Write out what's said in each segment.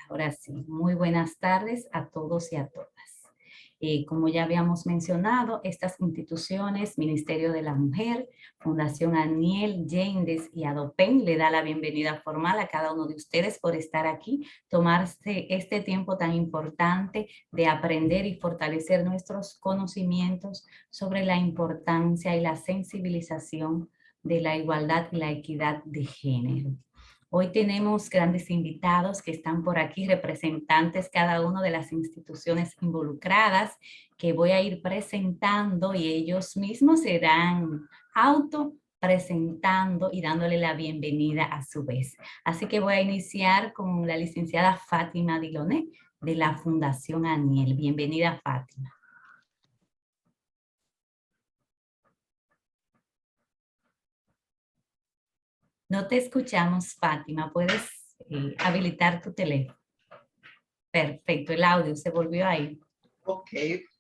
Ahora sí, muy buenas tardes a todos y a todas. Como ya habíamos mencionado, estas instituciones, Ministerio de la Mujer, Fundación Aniel, Yendes y Adopen, le da la bienvenida formal a cada uno de ustedes por estar aquí, tomarse este tiempo tan importante de aprender y fortalecer nuestros conocimientos sobre la importancia y la sensibilización de la igualdad y la equidad de género. Hoy tenemos grandes invitados que están por aquí, representantes cada una de las instituciones involucradas, que voy a ir presentando y ellos mismos serán auto presentando y dándole la bienvenida a su vez. Así que voy a iniciar con la licenciada Fátima Diloné de la Fundación Aniel. Bienvenida, Fátima. No te escuchamos, Fátima. ¿Puedes habilitar tu teléfono? Perfecto, el audio se volvió ahí. Ok,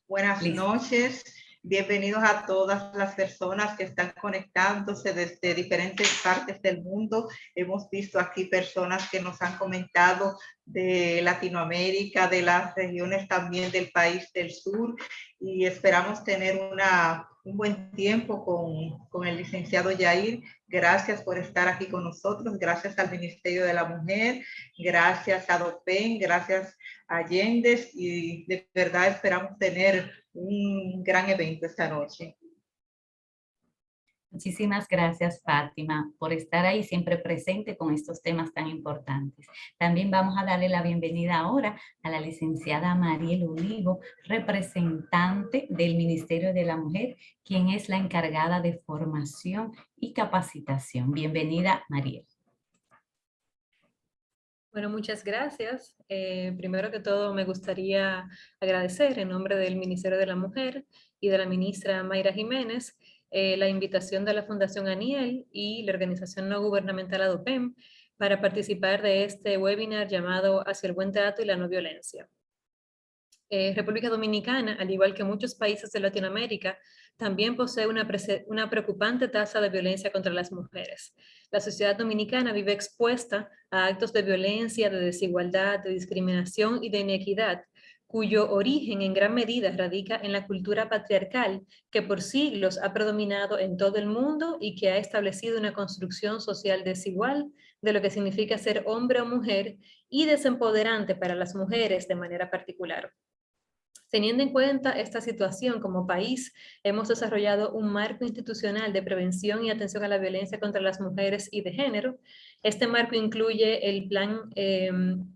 buenas Listo. noches. Bienvenidos a todas las personas que están conectándose desde diferentes partes del mundo. Hemos visto aquí personas que nos han comentado de Latinoamérica, de las regiones también del país del sur, y esperamos tener un buen tiempo con el licenciado Yair. Gracias por estar aquí con nosotros. Gracias al Ministerio de la Mujer, gracias a Adopen, gracias a Yendes, y de verdad esperamos tener un gran evento esta noche. Muchísimas gracias, Fátima, por estar ahí siempre presente con estos temas tan importantes. También vamos a darle la bienvenida ahora a la licenciada Mariel Olivo, representante del Ministerio de la Mujer, quien es la encargada de formación y capacitación. Bienvenida, Mariel. Bueno, muchas gracias. Primero que todo, me gustaría agradecer en nombre del Ministerio de la Mujer y de la ministra Mayra Jiménez la invitación de la Fundación Aniel y la organización no gubernamental ADOPEM para participar de este webinar llamado Hacia el buen trato y la no violencia. República Dominicana, al igual que muchos países de Latinoamérica, también posee una preocupante tasa de violencia contra las mujeres. La sociedad dominicana vive expuesta a actos de violencia, de desigualdad, de discriminación y de inequidad, cuyo origen en gran medida radica en la cultura patriarcal que por siglos ha predominado en todo el mundo y que ha establecido una construcción social desigual de lo que significa ser hombre o mujer y desempoderante para las mujeres de manera particular. Teniendo en cuenta esta situación, como país, hemos desarrollado un marco institucional de prevención y atención a la violencia contra las mujeres y de género. Este marco incluye el Plan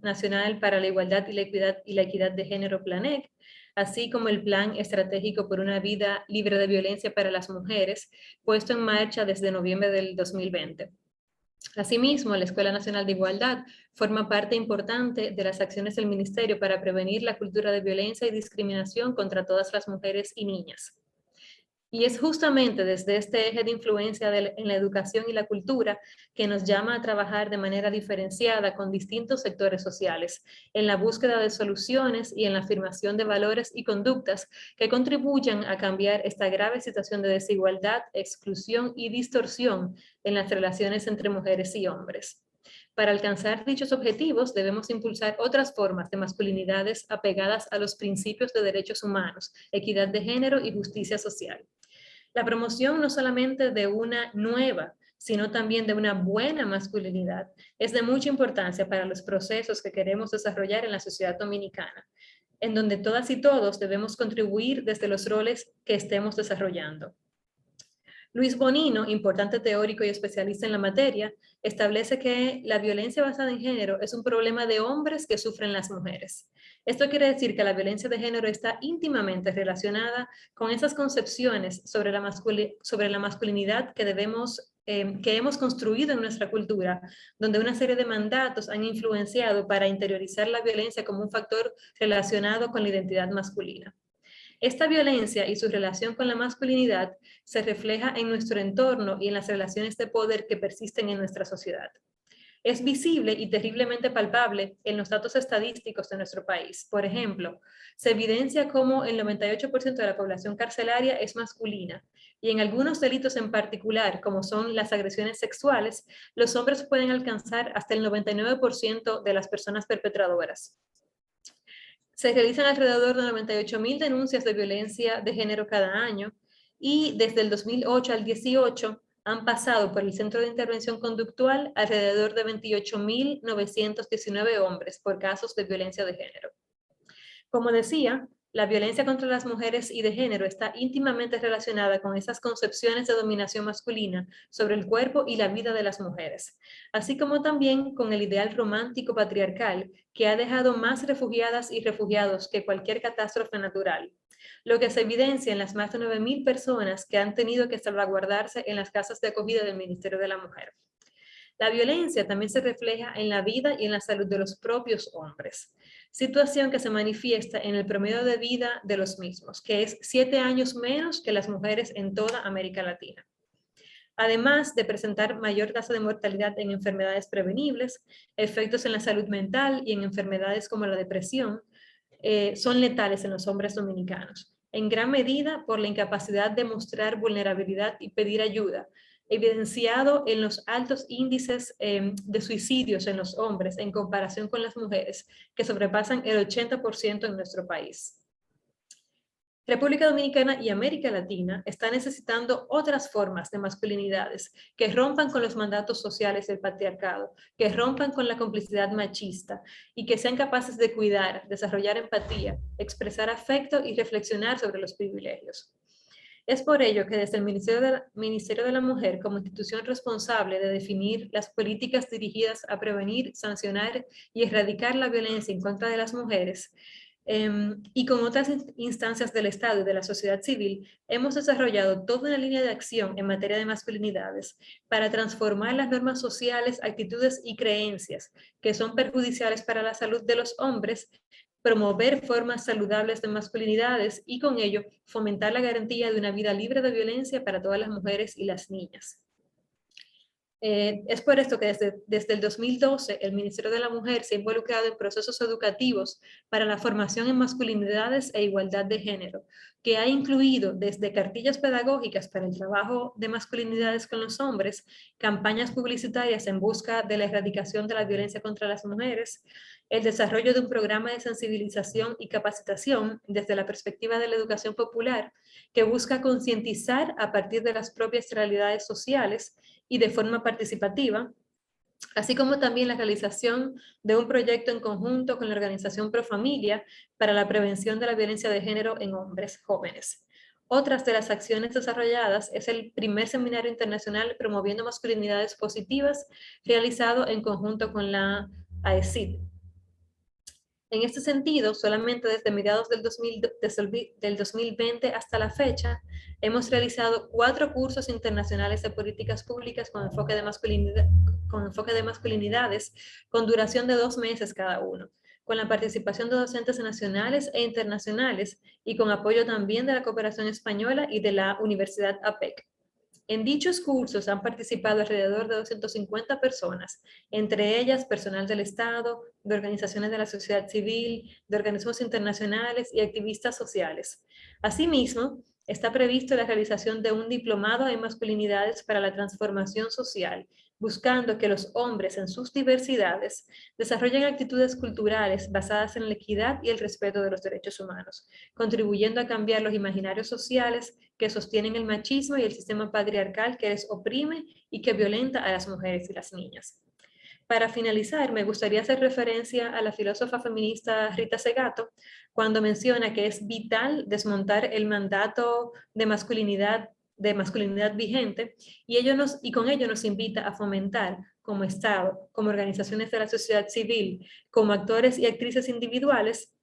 Nacional para la Igualdad y la Equidad de Género, PLANEC, así como el Plan Estratégico por una Vida Libre de Violencia para las Mujeres, puesto en marcha desde noviembre del 2020. Asimismo, la Escuela Nacional de Igualdad forma parte importante de las acciones del Ministerio para prevenir la cultura de violencia y discriminación contra todas las mujeres y niñas. Y es justamente desde este eje de influencia en la educación y la cultura que nos llama a trabajar de manera diferenciada con distintos sectores sociales, en la búsqueda de soluciones y en la afirmación de valores y conductas que contribuyan a cambiar esta grave situación de desigualdad, exclusión y distorsión en las relaciones entre mujeres y hombres. Para alcanzar dichos objetivos debemos impulsar otras formas de masculinidades apegadas a los principios de derechos humanos, equidad de género y justicia social. La promoción no solamente de una nueva, sino también de una buena masculinidad es de mucha importancia para los procesos que queremos desarrollar en la sociedad dominicana, en donde todas y todos debemos contribuir desde los roles que estemos desarrollando. Luis Bonino, importante teórico y especialista en la materia, establece que la violencia basada en género es un problema de hombres que sufren las mujeres. Esto quiere decir que la violencia de género está íntimamente relacionada con esas concepciones sobre la masculinidad que hemos construido en nuestra cultura, donde una serie de mandatos han influenciado para interiorizar la violencia como un factor relacionado con la identidad masculina. Esta violencia y su relación con la masculinidad se refleja en nuestro entorno y en las relaciones de poder que persisten en nuestra sociedad. es visible y terriblemente palpable en los datos estadísticos de nuestro país. Por ejemplo, se evidencia cómo el 98% de la población carcelaria es masculina y en algunos delitos en particular, como son las agresiones sexuales, los hombres pueden alcanzar hasta el 99% de las personas perpetradoras. Se realizan alrededor de 98,000 denuncias de violencia de género cada año y desde el 2008 al 18 han pasado por el Centro de Intervención Conductual alrededor de 28,919 hombres por casos de violencia de género. Como decía, la violencia contra las mujeres y de género está íntimamente relacionada con esas concepciones de dominación masculina sobre el cuerpo y la vida de las mujeres, así como también con el ideal romántico patriarcal que ha dejado más refugiadas y refugiados que cualquier catástrofe natural, lo que se evidencia en las más de 9,000 personas que han tenido que salvaguardarse en las casas de acogida del Ministerio de la Mujer. La violencia también se refleja en la vida y en la salud de los propios hombres, situación que se manifiesta en el promedio de vida de los mismos, que es 7 años menos que las mujeres en toda América Latina. Además de presentar mayor tasa de mortalidad en enfermedades prevenibles, efectos en la salud mental y en enfermedades como la depresión, son letales en los hombres dominicanos, en gran medida por la incapacidad de mostrar vulnerabilidad y pedir ayuda, evidenciado en los altos índices de suicidios en los hombres en comparación con las mujeres, que sobrepasan el 80% en nuestro país. República Dominicana y América Latina están necesitando otras formas de masculinidades que rompan con los mandatos sociales del patriarcado, que rompan con la complicidad machista y que sean capaces de cuidar, desarrollar empatía, expresar afecto y reflexionar sobre los privilegios. Es por ello que desde el Ministerio de la Mujer, como institución responsable de definir las políticas dirigidas a prevenir, sancionar y erradicar la violencia en contra de las mujeres, y con otras instancias del Estado y de la sociedad civil, hemos desarrollado toda una línea de acción en materia de masculinidades para transformar las normas sociales, actitudes y creencias que son perjudiciales para la salud de los hombres, promover formas saludables de masculinidades y con ello fomentar la garantía de una vida libre de violencia para todas las mujeres y las niñas. Es por esto que desde el 2012 el Ministerio de la Mujer se ha involucrado en procesos educativos para la formación en masculinidades e igualdad de género, que ha incluido desde cartillas pedagógicas para el trabajo de masculinidades con los hombres, campañas publicitarias en busca de la erradicación de la violencia contra las mujeres, el desarrollo de un programa de sensibilización y capacitación desde la perspectiva de la educación popular que busca concientizar a partir de las propias realidades sociales y de forma participativa, así como también la realización de un proyecto en conjunto con la organización Profamilia para la prevención de la violencia de género en hombres jóvenes. Otras de las acciones desarrolladas es el primer seminario internacional promoviendo masculinidades positivas realizado en conjunto con la AECID. En este sentido, solamente desde mediados del 2020 hasta la fecha, hemos realizado 4 cursos internacionales de políticas públicas con enfoque de masculinidades, con duración de 2 meses cada uno, con la participación de docentes nacionales e internacionales y con apoyo también de la Cooperación Española y de la Universidad APEC. En dichos cursos han participado alrededor de 250 personas, entre ellas personal del Estado, de organizaciones de la sociedad civil, de organismos internacionales y activistas sociales. Asimismo, está previsto la realización de un diplomado en masculinidades para la transformación social, buscando que los hombres en sus diversidades desarrollen actitudes culturales basadas en la equidad y el respeto de los derechos humanos, contribuyendo a cambiar los imaginarios sociales que sostienen el machismo y el sistema patriarcal que les oprime y que violenta a las mujeres y las niñas. Para finalizar, me gustaría hacer referencia a la filósofa feminista Rita Segato cuando menciona que es vital desmontar el mandato de masculinidad vigente y con ello nos invita a fomentar como Estado, como organizaciones de la sociedad civil, como actores y actrices individuales,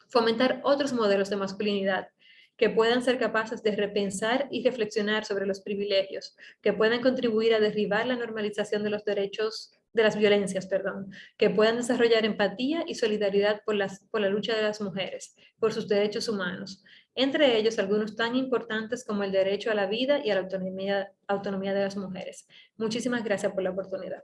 fomentar otros modelos de masculinidad que puedan ser capaces de repensar y reflexionar sobre los privilegios, que puedan contribuir a derribar la normalización de los derechos, de las violencias, que puedan desarrollar empatía y solidaridad por la lucha de las mujeres, por sus derechos humanos, entre ellos algunos tan importantes como el derecho a la vida y a la autonomía de las mujeres. Muchísimas gracias por la oportunidad.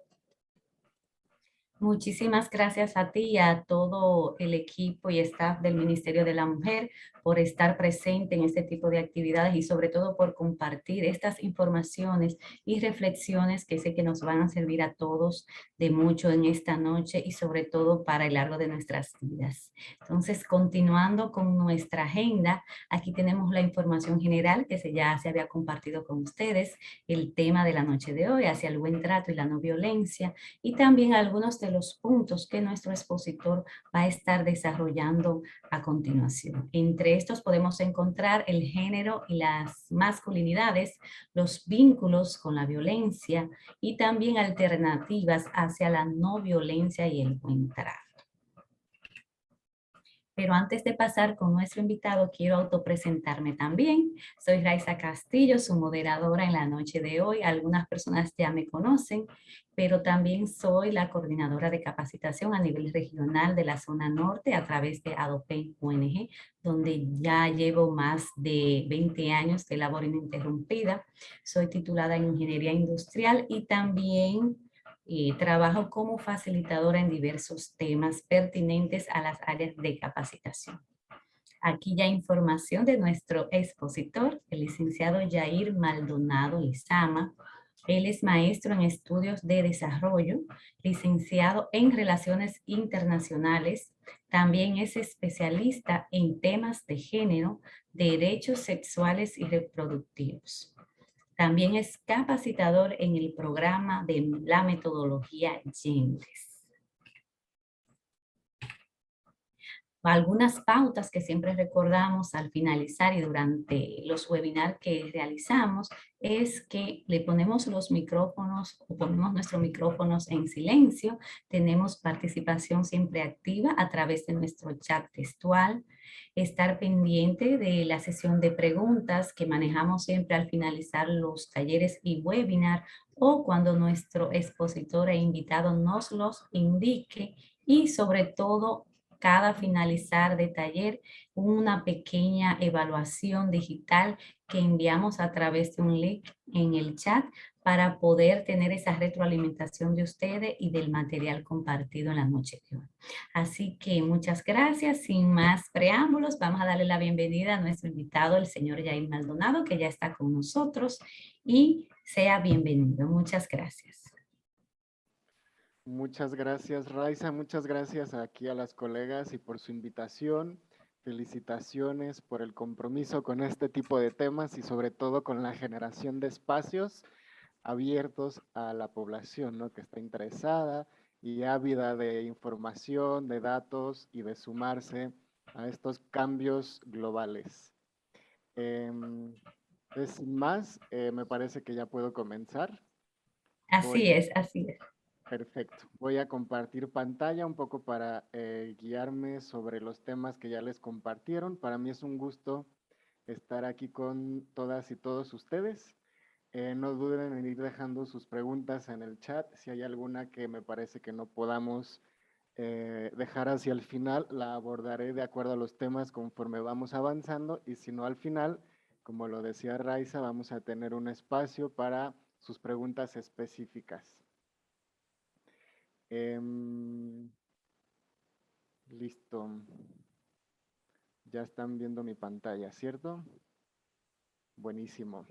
Muchísimas gracias a ti y a todo el equipo y staff del Ministerio de la Mujer por estar presente en este tipo de actividades y sobre todo por compartir estas informaciones y reflexiones que sé que nos van a servir a todos de mucho en esta noche y sobre todo para el largo de nuestras vidas. Entonces, continuando con nuestra agenda, aquí tenemos la información general que ya se había compartido con ustedes, el tema de la noche de hoy, hacia el buen trato y la no violencia, y también algunos de los puntos que nuestro expositor va a estar desarrollando a continuación. Entre estos podemos encontrar el género y las masculinidades, los vínculos con la violencia y también alternativas hacia la no violencia y el buen trato. Pero antes de pasar con nuestro invitado, quiero autopresentarme también. Soy Raiza Castillo, su moderadora en la noche de hoy. Algunas personas ya me conocen, pero también soy la coordinadora de capacitación a nivel regional de la zona norte a través de ADOPEN ONG, donde ya llevo más de 20 años de labor ininterrumpida. Soy titulada en Ingeniería Industrial y también trabajo como facilitadora en diversos temas pertinentes a las áreas de capacitación. Aquí ya información de nuestro expositor, el licenciado Yair Maldonado Lizama. Él es maestro en estudios de desarrollo, licenciado en relaciones internacionales. También es especialista en temas de género, derechos sexuales y reproductivos. También es capacitador en el programa de la metodología GENDES. Algunas pautas que siempre recordamos al finalizar y durante los webinars que realizamos es que le ponemos los micrófonos o ponemos nuestros micrófonos en silencio. Tenemos participación siempre activa a través de nuestro chat textual. Estar pendiente de la sesión de preguntas que manejamos siempre al finalizar los talleres y webinar o cuando nuestro expositor e invitado nos los indique, y sobre todo cada finalizar de taller una pequeña evaluación digital que enviamos a través de un link en el chat para poder tener esa retroalimentación de ustedes y del material compartido en la noche de hoy. Así que muchas gracias. Sin más preámbulos, vamos a darle la bienvenida a nuestro invitado, el señor Yair Maldonado, que ya está con nosotros, y sea bienvenido. Muchas gracias. Muchas gracias, Raiza. Muchas gracias aquí a las colegas y por su invitación. Felicitaciones por el compromiso con este tipo de temas y sobre todo con la generación de espacios abiertos a la población, ¿no? Que está interesada y ávida de información, de datos y de sumarse a estos cambios globales. Sin más, me parece que ya puedo comenzar. Así es, así es. Perfecto. Voy a compartir pantalla un poco para guiarme sobre los temas que ya les compartieron. Para mí es un gusto estar aquí con todas y todos ustedes. No duden en ir dejando sus preguntas en el chat. Si hay alguna que me parece que no podamos dejar hacia el final, la abordaré de acuerdo a los temas conforme vamos avanzando. Y si no, al final, como lo decía Raiza, vamos a tener un espacio para sus preguntas específicas. Listo. Ya están viendo mi pantalla, ¿cierto? Buenísimo.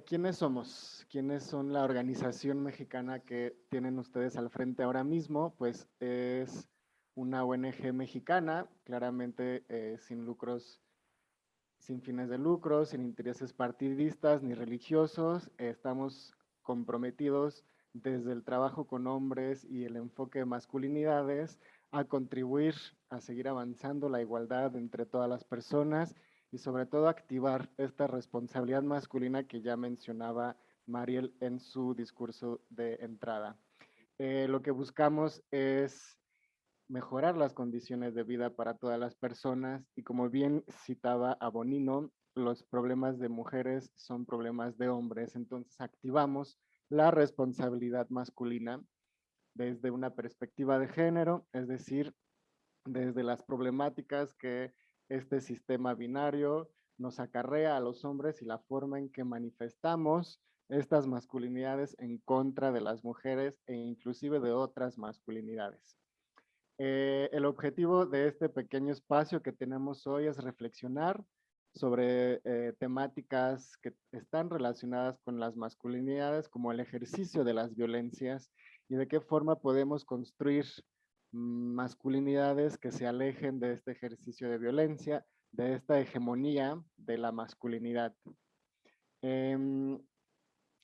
¿Quiénes somos? ¿Quiénes son la organización mexicana que tienen ustedes al frente ahora mismo? Pues es una ONG mexicana, claramente sin lucros, sin fines de lucro, sin intereses partidistas ni religiosos. Estamos comprometidos desde el trabajo con hombres y el enfoque de masculinidades a contribuir a seguir avanzando la igualdad entre todas las personas y sobre todo activar esta responsabilidad masculina que ya mencionaba Mariel en su discurso de entrada. Lo que buscamos es mejorar las condiciones de vida para todas las personas y como bien citaba a Bonino, los problemas de mujeres son problemas de hombres, entonces activamos la responsabilidad masculina desde una perspectiva de género, es decir, desde las problemáticas que este sistema binario nos acarrea a los hombres y la forma en que manifestamos estas masculinidades en contra de las mujeres e inclusive de otras masculinidades. El objetivo de este pequeño espacio que tenemos hoy es reflexionar sobre temáticas que están relacionadas con las masculinidades, como el ejercicio de las violencias y de qué forma podemos construir masculinidades que se alejen de este ejercicio de violencia, de esta hegemonía de la masculinidad.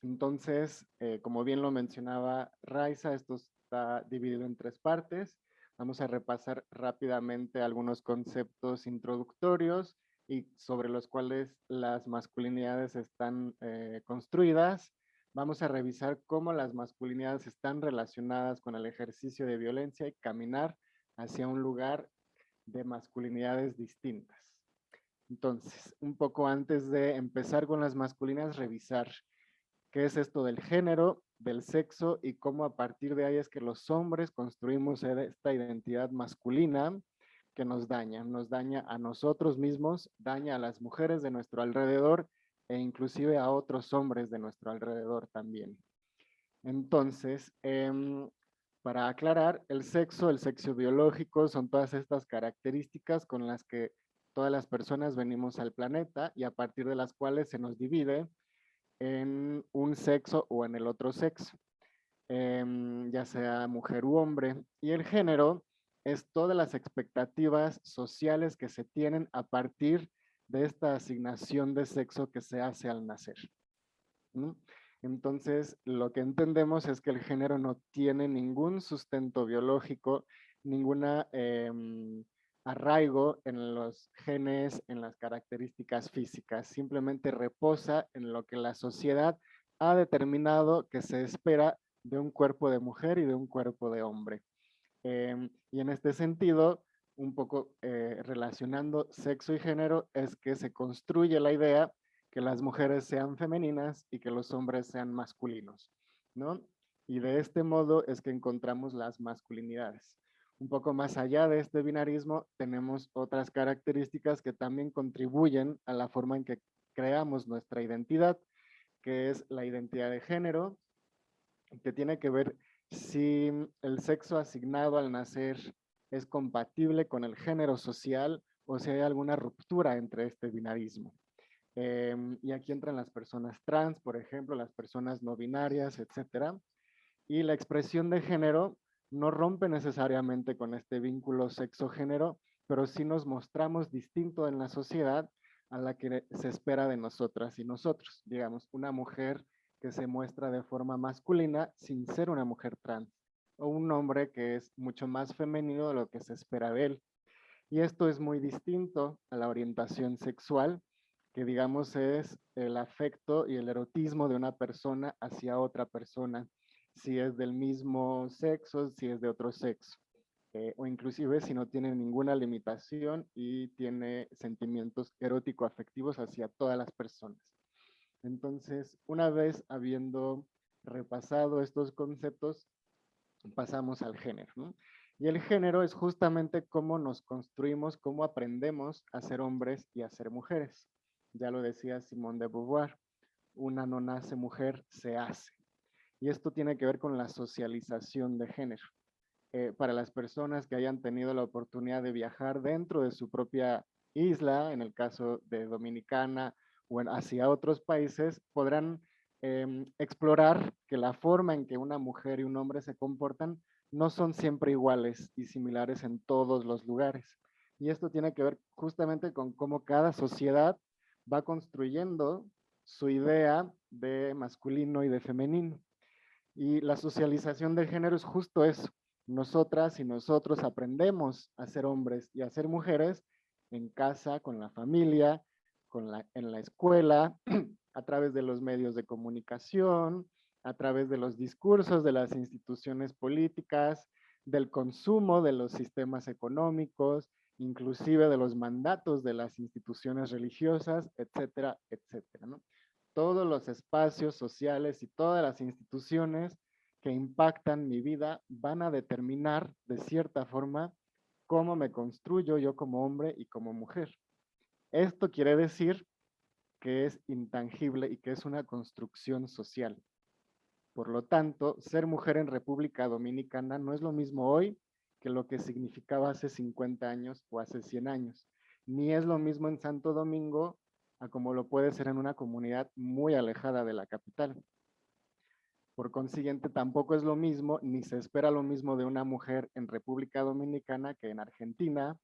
Entonces, como bien lo mencionaba Raiza, esto está dividido en 3 partes. Vamos a repasar rápidamente algunos conceptos introductorios y sobre los cuales las masculinidades están construidas. Vamos a revisar cómo las masculinidades están relacionadas con el ejercicio de violencia y caminar hacia un lugar de masculinidades distintas. Entonces, un poco antes de empezar con las masculinidades, revisar qué es esto del género, del sexo y cómo a partir de ahí es que los hombres construimos esta identidad masculina que nos daña a nosotros mismos, daña a las mujeres de nuestro alrededor e inclusive a otros hombres de nuestro alrededor también. Entonces, para aclarar, el sexo biológico son todas estas características con las que todas las personas venimos al planeta y a partir de las cuales se nos divide en un sexo o en el otro sexo, ya sea mujer u hombre. Y el género es todas las expectativas sociales que se tienen a partir de esta asignación de sexo que se hace al nacer. Entonces, lo que entendemos es que el género no tiene ningún sustento biológico, ninguna arraigo en los genes, en las características físicas, simplemente reposa en lo que la sociedad ha determinado que se espera de un cuerpo de mujer y de un cuerpo de hombre. Y en este sentido, un poco relacionando sexo y género, es que se construye la idea que las mujeres sean femeninas y que los hombres sean masculinos, ¿no? Y de este modo es que encontramos las masculinidades. Un poco más allá de este binarismo, tenemos otras características que también contribuyen a la forma en que creamos nuestra identidad, que es la identidad de género, que tiene que ver si el sexo asignado al nacer es compatible con el género social o si hay alguna ruptura entre este binarismo. Y aquí entran las personas trans, por ejemplo, las personas no binarias, etcétera. Y la expresión de género no rompe necesariamente con este vínculo sexo-género, pero sí nos mostramos distinto en la sociedad a la que se espera de nosotras y nosotros. Digamos, una mujer que se muestra de forma masculina sin ser una mujer trans, o un hombre que es mucho más femenino de lo que se espera de él. Y esto es muy distinto a la orientación sexual, que digamos es el afecto y el erotismo de una persona hacia otra persona, si es del mismo sexo, si es de otro sexo, o inclusive si no tiene ninguna limitación y tiene sentimientos erótico-afectivos hacia todas las personas. Entonces, una vez habiendo repasado estos conceptos, pasamos al género, ¿no? Y el género es justamente cómo nos construimos, cómo aprendemos a ser hombres y a ser mujeres. Ya lo decía Simone de Beauvoir, una no nace mujer, se hace. Y esto tiene que ver con la socialización de género. Para las personas que hayan tenido la oportunidad de viajar dentro de su propia isla, en el caso de Dominicana o hacia otros países, podrán explorar que la forma en que una mujer y un hombre se comportan no son siempre iguales y similares en todos los lugares. Y esto tiene que ver justamente con cómo cada sociedad va construyendo su idea de masculino y de femenino. Y la socialización de género es justo eso. Nosotras y nosotros aprendemos a ser hombres y a ser mujeres en casa, con la familia, en la escuela, a través de los medios de comunicación, a través de los discursos de las instituciones políticas, del consumo de los sistemas económicos, inclusive de los mandatos de las instituciones religiosas, etcétera, etcétera, ¿no? Todos los espacios sociales y todas las instituciones que impactan mi vida van a determinar de cierta forma cómo me construyo yo como hombre y como mujer. Esto quiere decir que es intangible y que es una construcción social. Por lo tanto, ser mujer en República Dominicana no es lo mismo hoy que lo que significaba hace 50 años o hace 100 años. Ni es lo mismo en Santo Domingo a como lo puede ser en una comunidad muy alejada de la capital. Por consiguiente, tampoco es lo mismo, ni se espera lo mismo de una mujer en República Dominicana que en Argentina,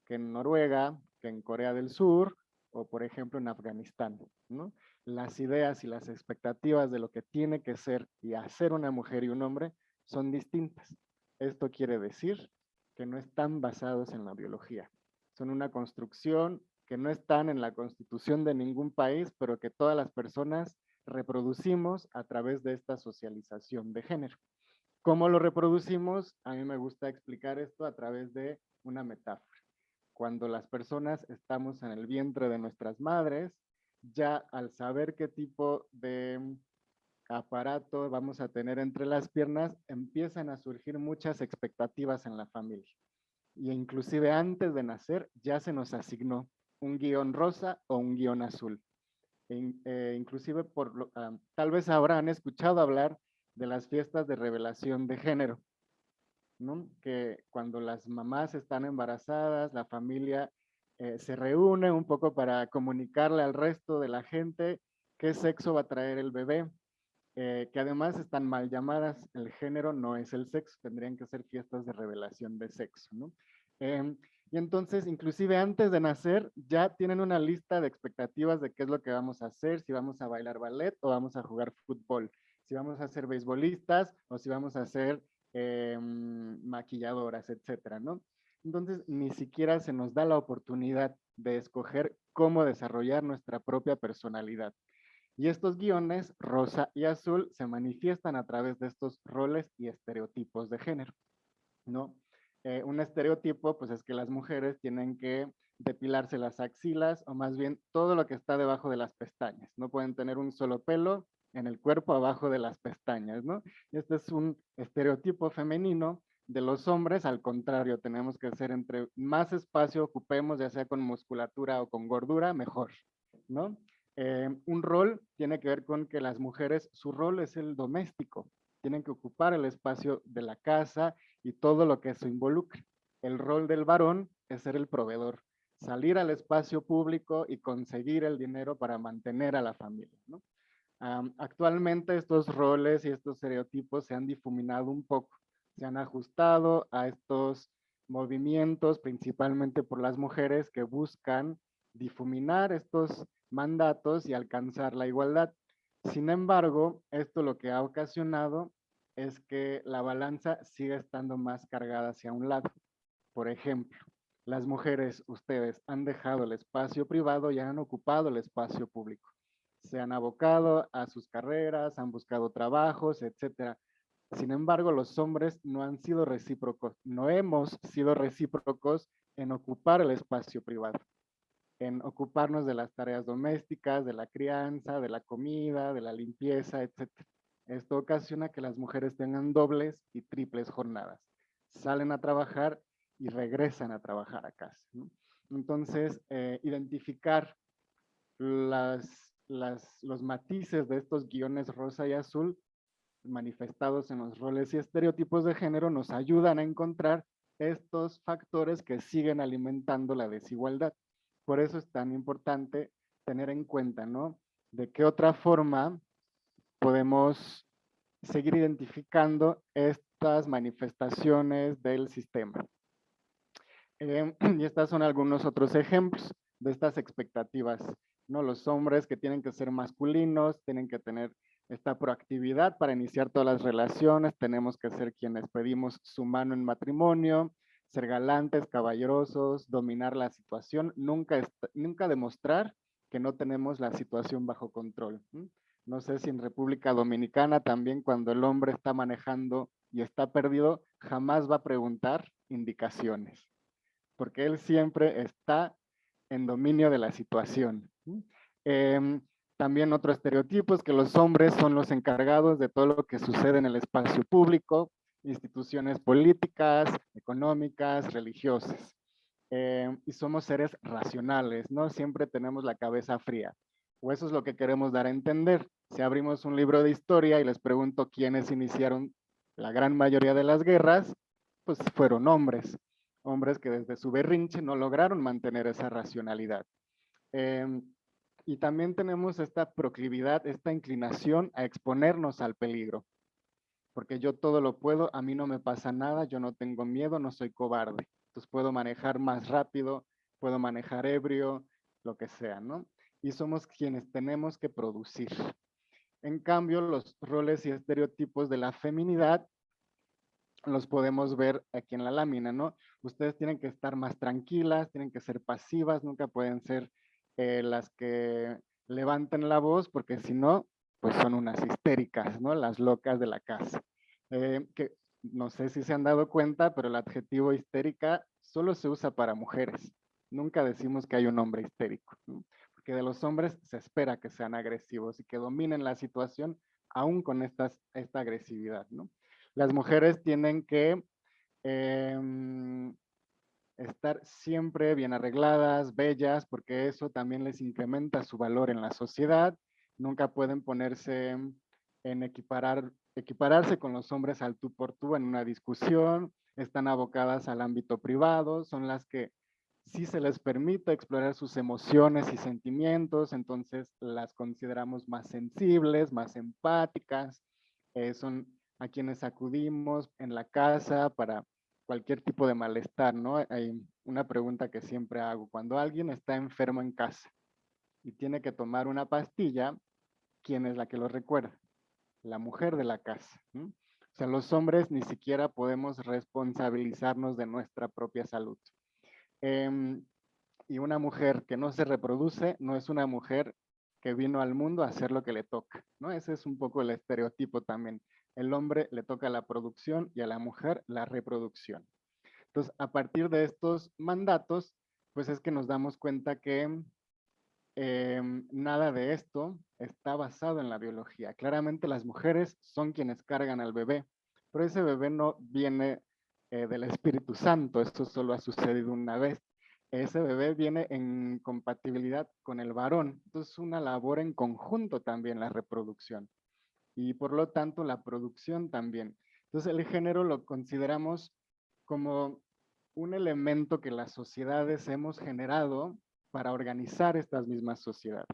que en Noruega, que en Corea del Sur, o por ejemplo en Afganistán, ¿no? Las ideas y las expectativas de lo que tiene que ser y hacer una mujer y un hombre son distintas. Esto quiere decir que no están basados en la biología. Son una construcción que no están en la constitución de ningún país, pero que todas las personas reproducimos a través de esta socialización de género. ¿Cómo lo reproducimos? A mí me gusta explicar esto a través de una metáfora. Cuando las personas estamos en el vientre de nuestras madres, ya al saber qué tipo de aparato vamos a tener entre las piernas, empiezan a surgir muchas expectativas en la familia. Y inclusive antes de nacer ya se nos asignó un guión rosa o un guión azul. Inclusive tal vez habrán escuchado hablar de las fiestas de revelación de género, ¿no? Que cuando las mamás están embarazadas, la familia se reúne un poco para comunicarle al resto de la gente qué sexo va a traer el bebé, que además están mal llamadas, el género no es el sexo, tendrían que ser fiestas de revelación de sexo, ¿no? Y entonces, inclusive antes de nacer, ya tienen una lista de expectativas de qué es lo que vamos a hacer, si vamos a bailar ballet o vamos a jugar fútbol, si vamos a ser beisbolistas o si vamos a ser maquilladoras, etcétera, ¿no? Entonces, ni siquiera se nos da la oportunidad de escoger cómo desarrollar nuestra propia personalidad. Y estos guiones, rosa y azul, se manifiestan a través de estos roles y estereotipos de género, ¿no? Un estereotipo, pues es que las mujeres tienen que depilarse las axilas, o más bien todo lo que está debajo de las pestañas. No pueden tener un solo pelo en el cuerpo abajo de las pestañas, ¿no? Este es un estereotipo femenino. De los hombres, al contrario, tenemos que hacer entre más espacio ocupemos, ya sea con musculatura o con gordura, mejor, ¿no? Un rol tiene que ver con que las mujeres, su rol es el doméstico, tienen que ocupar el espacio de la casa y todo lo que eso involucra. El rol del varón es ser el proveedor, salir al espacio público y conseguir el dinero para mantener a la familia, ¿no? Actualmente estos roles y estos estereotipos se han difuminado un poco, se han ajustado a estos movimientos, principalmente por las mujeres que buscan difuminar estos mandatos y alcanzar la igualdad. Sin embargo, esto lo que ha ocasionado es que la balanza sigue estando más cargada hacia un lado. Por ejemplo, las mujeres, ustedes han dejado el espacio privado y han ocupado el espacio público. Se han abocado a sus carreras, han buscado trabajos, etcétera. Sin embargo, los hombres no han sido recíprocos, no hemos sido recíprocos en ocupar el espacio privado, en ocuparnos de las tareas domésticas, de la crianza, de la comida, de la limpieza, etcétera. Esto ocasiona que las mujeres tengan dobles y triples jornadas. Salen a trabajar y regresan a trabajar a casa, ¿no? Entonces, identificar los matices de estos guiones rosa y azul manifestados en los roles y estereotipos de género nos ayudan a encontrar estos factores que siguen alimentando la desigualdad. Por eso es tan importante tener en cuenta, ¿no? De qué otra forma podemos seguir identificando estas manifestaciones del sistema. Y estos son algunos otros ejemplos de estas expectativas, ¿no? Los hombres que tienen que ser masculinos, tienen que tener esta proactividad para iniciar todas las relaciones, tenemos que ser quienes pedimos su mano en matrimonio, ser galantes, caballerosos, dominar la situación, nunca demostrar que no tenemos la situación bajo control. No sé si en República Dominicana también cuando el hombre está manejando y está perdido, jamás va a preguntar indicaciones, porque él siempre está en dominio de la situación. También otro estereotipo es que los hombres son los encargados de todo lo que sucede en el espacio público, instituciones políticas, económicas, religiosas. Y somos seres racionales, ¿no? Siempre tenemos la cabeza fría. O eso es lo que queremos dar a entender. Si abrimos un libro de historia y les pregunto quiénes iniciaron la gran mayoría de las guerras, pues fueron hombres. Hombres que desde su berrinche no lograron mantener esa racionalidad. Y también tenemos esta proclividad, esta inclinación a exponernos al peligro. Porque yo todo lo puedo, a mí no me pasa nada, yo no tengo miedo, no soy cobarde. Entonces puedo manejar más rápido, puedo manejar ebrio, lo que sea, ¿no? Y somos quienes tenemos que producir. En cambio, los roles y estereotipos de la feminidad los podemos ver aquí en la lámina, ¿no? Ustedes tienen que estar más tranquilas, tienen que ser pasivas, nunca pueden ser las que levanten la voz, porque si no, pues son unas histéricas, ¿no? Las locas de la casa. Que no sé si se han dado cuenta, pero el adjetivo histérica solo se usa para mujeres. Nunca decimos que hay un hombre histérico, ¿no? Porque de los hombres se espera que sean agresivos y que dominen la situación aún con esta agresividad, ¿no? Las mujeres tienen que estar siempre bien arregladas, bellas, porque eso también les incrementa su valor en la sociedad. Nunca pueden ponerse en equipararse con los hombres al tú por tú en una discusión. Están abocadas al ámbito privado, son las que sí se les permite explorar sus emociones y sentimientos, entonces las consideramos más sensibles, más empáticas, son a quienes acudimos en la casa para cualquier tipo de malestar, ¿no? Hay una pregunta que siempre hago. Cuando alguien está enfermo en casa y tiene que tomar una pastilla, ¿quién es la que lo recuerda? La mujer de la casa, ¿no? O sea, los hombres ni siquiera podemos responsabilizarnos de nuestra propia salud. Y una mujer que no se reproduce no es una mujer que vino al mundo a hacer lo que le toca, ¿no? Ese es un poco el estereotipo también. El hombre le toca la producción y a la mujer la reproducción. Entonces, a partir de estos mandatos, pues es que nos damos cuenta que nada de esto está basado en la biología. Claramente las mujeres son quienes cargan al bebé, pero ese bebé no viene del Espíritu Santo, esto solo ha sucedido una vez. Ese bebé viene en compatibilidad con el varón, entonces es una labor en conjunto también la reproducción y por lo tanto la producción también. Entonces el género lo consideramos como un elemento que las sociedades hemos generado para organizar estas mismas sociedades.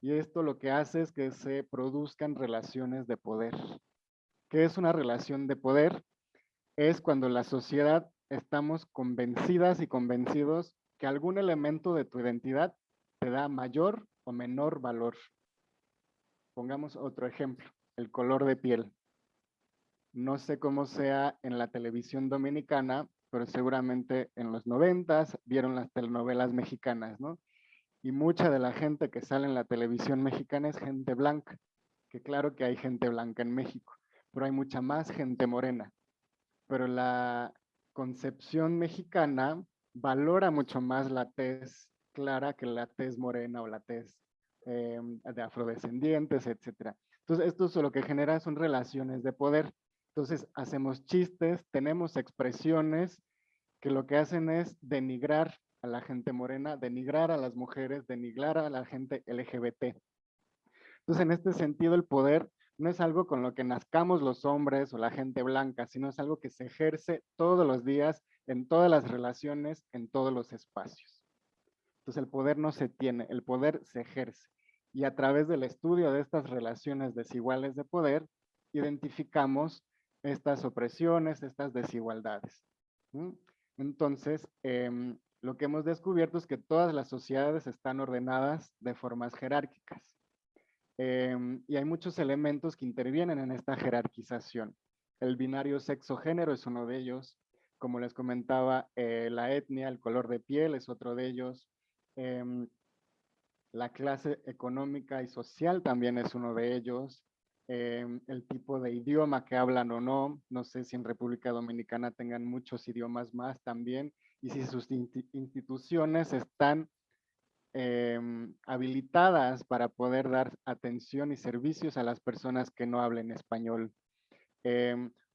Y esto lo que hace es que se produzcan relaciones de poder. ¿Qué es una relación de poder? Es cuando la sociedad estamos convencidas y convencidos que algún elemento de tu identidad te da mayor o menor valor. Pongamos otro ejemplo, el color de piel. No sé cómo sea en la televisión dominicana, pero seguramente en los 90s vieron las telenovelas mexicanas, ¿no? Y mucha de la gente que sale en la televisión mexicana es gente blanca, que claro que hay gente blanca en México, pero hay mucha más gente morena. Pero la concepción mexicana valora mucho más la tez clara que la tez morena o la tez de afrodescendientes, etc. Entonces, esto lo que genera son relaciones de poder. Entonces, hacemos chistes, tenemos expresiones que lo que hacen es denigrar a la gente morena, denigrar a las mujeres, denigrar a la gente LGBT. Entonces, en este sentido, el poder no es algo con lo que nazcamos los hombres o la gente blanca, sino es algo que se ejerce todos los días, en todas las relaciones, en todos los espacios. Entonces, el poder no se tiene, el poder se ejerce. Y a través del estudio de estas relaciones desiguales de poder, identificamos estas opresiones, estas desigualdades. Entonces, lo que hemos descubierto es que todas las sociedades están ordenadas de formas jerárquicas. Y hay muchos elementos que intervienen en esta jerarquización. El binario sexo-género es uno de ellos. Como les comentaba, la etnia, el color de piel es otro de ellos. La clase económica y social también es uno de ellos. El tipo de idioma que hablan o no. No sé si en República Dominicana tengan muchos idiomas más también. Y si sus instituciones están habilitadas para poder dar atención y servicios a las personas que no hablen español.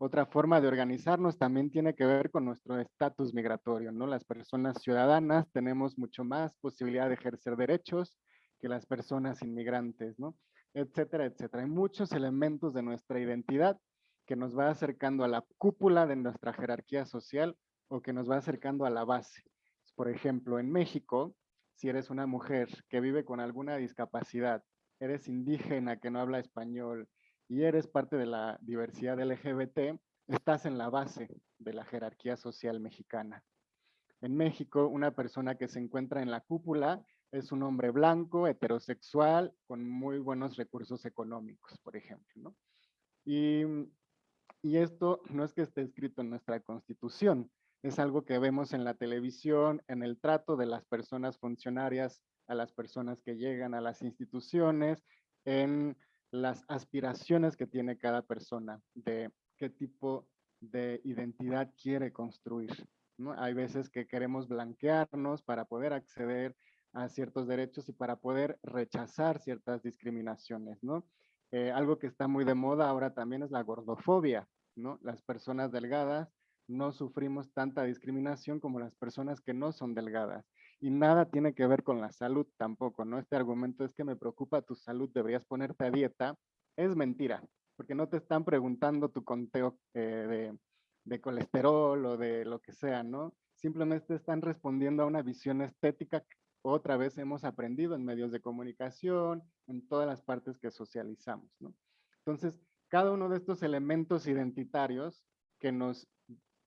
Otra forma de organizarnos también tiene que ver con nuestro estatus migratorio, ¿no? Las personas ciudadanas tenemos mucho más posibilidad de ejercer derechos que las personas inmigrantes, ¿no? Etcétera, etcétera. Hay muchos elementos de nuestra identidad que nos va acercando a la cúpula de nuestra jerarquía social o que nos va acercando a la base. Por ejemplo, en México, si eres una mujer que vive con alguna discapacidad, eres indígena que no habla español y eres parte de la diversidad LGBT, estás en la base de la jerarquía social mexicana. En México, una persona que se encuentra en la cúpula es un hombre blanco, heterosexual, con muy buenos recursos económicos, por ejemplo, ¿no? Y esto no es que esté escrito en nuestra Constitución, es algo que vemos en la televisión, en el trato de las personas funcionarias a las personas que llegan a las instituciones, en las aspiraciones que tiene cada persona, de qué tipo de identidad quiere construir, ¿no? Hay veces que queremos blanquearnos para poder acceder a ciertos derechos y para poder rechazar ciertas discriminaciones, ¿no? Algo que está muy de moda ahora también es la gordofobia, ¿no? Las personas delgadas no sufrimos tanta discriminación como las personas que no son delgadas. Y nada tiene que ver con la salud tampoco, ¿no? Este argumento es que me preocupa tu salud, deberías ponerte a dieta. Es mentira, porque no te están preguntando tu conteo de colesterol o de lo que sea, ¿no? Simplemente están respondiendo a una visión estética que otra vez hemos aprendido en medios de comunicación, en todas las partes que socializamos, ¿no? Entonces, cada uno de estos elementos identitarios que nos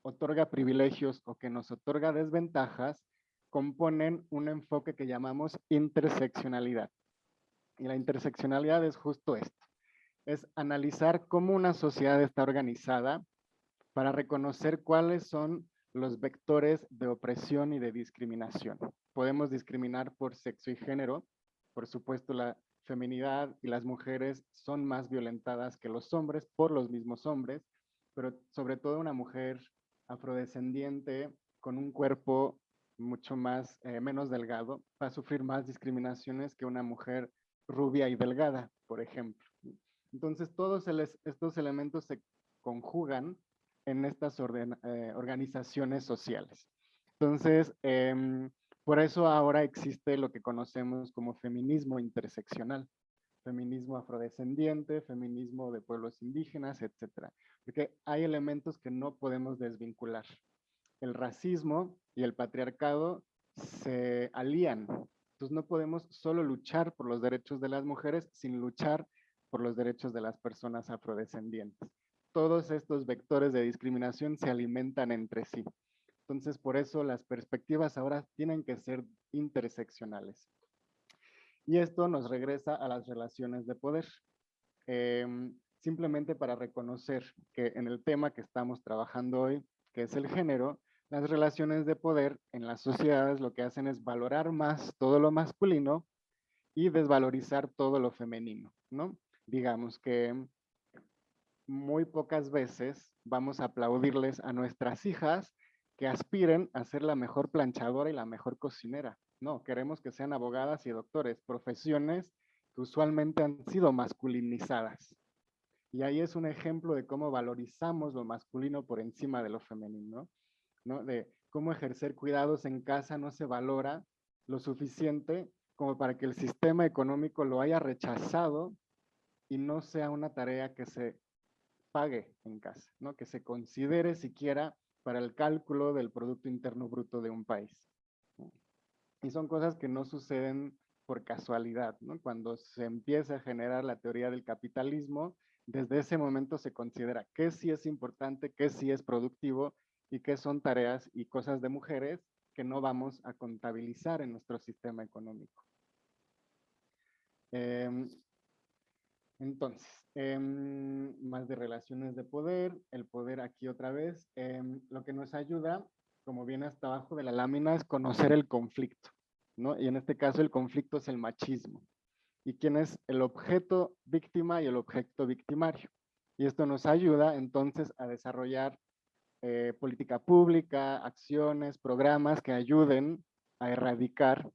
otorga privilegios o que nos otorga desventajas, componen un enfoque que llamamos interseccionalidad. Y la interseccionalidad es justo esto, es analizar cómo una sociedad está organizada para reconocer cuáles son los vectores de opresión y de discriminación. Podemos discriminar por sexo y género, por supuesto la feminidad y las mujeres son más violentadas que los hombres por los mismos hombres, pero sobre todo una mujer afrodescendiente con un cuerpo mucho más, menos delgado, va a sufrir más discriminaciones que una mujer rubia y delgada, por ejemplo. Entonces, todos estos elementos se conjugan en estas organizaciones sociales. Entonces, por eso ahora existe lo que conocemos como feminismo interseccional, feminismo afrodescendiente, feminismo de pueblos indígenas, etcétera. Porque hay elementos que no podemos desvincular. El racismo y el patriarcado se alían. Entonces no podemos solo luchar por los derechos de las mujeres sin luchar por los derechos de las personas afrodescendientes. Todos estos vectores de discriminación se alimentan entre sí. Entonces, por eso las perspectivas ahora tienen que ser interseccionales. Y esto nos regresa a las relaciones de poder. Simplemente para reconocer que en el tema que estamos trabajando hoy, que es el género, las relaciones de poder en las sociedades lo que hacen es valorar más todo lo masculino y desvalorizar todo lo femenino, ¿no? Digamos que muy pocas veces vamos a aplaudirles a nuestras hijas que aspiren a ser la mejor planchadora y la mejor cocinera. No, queremos que sean abogadas y doctores, profesiones que usualmente han sido masculinizadas. Y ahí es un ejemplo de cómo valorizamos lo masculino por encima de lo femenino, ¿no? De cómo ejercer cuidados en casa no se valora lo suficiente como para que el sistema económico lo haya rechazado y no sea una tarea que se pague en casa, ¿no? Que se considere siquiera para el cálculo del Producto Interno Bruto de un país, ¿no? Y son cosas que no suceden por casualidad, ¿no? Cuando se empieza a generar la teoría del capitalismo, desde ese momento se considera qué sí es importante, qué sí es productivo y qué son tareas y cosas de mujeres que no vamos a contabilizar en nuestro sistema económico. Entonces, más de relaciones de poder, el poder aquí otra vez, lo que nos ayuda, como viene hasta abajo de la lámina, es conocer el conflicto, ¿no? Y en este caso el conflicto es el machismo. ¿Y quién es el objeto víctima y el objeto victimario? Y esto nos ayuda entonces a desarrollar política pública, acciones, programas que ayuden a erradicar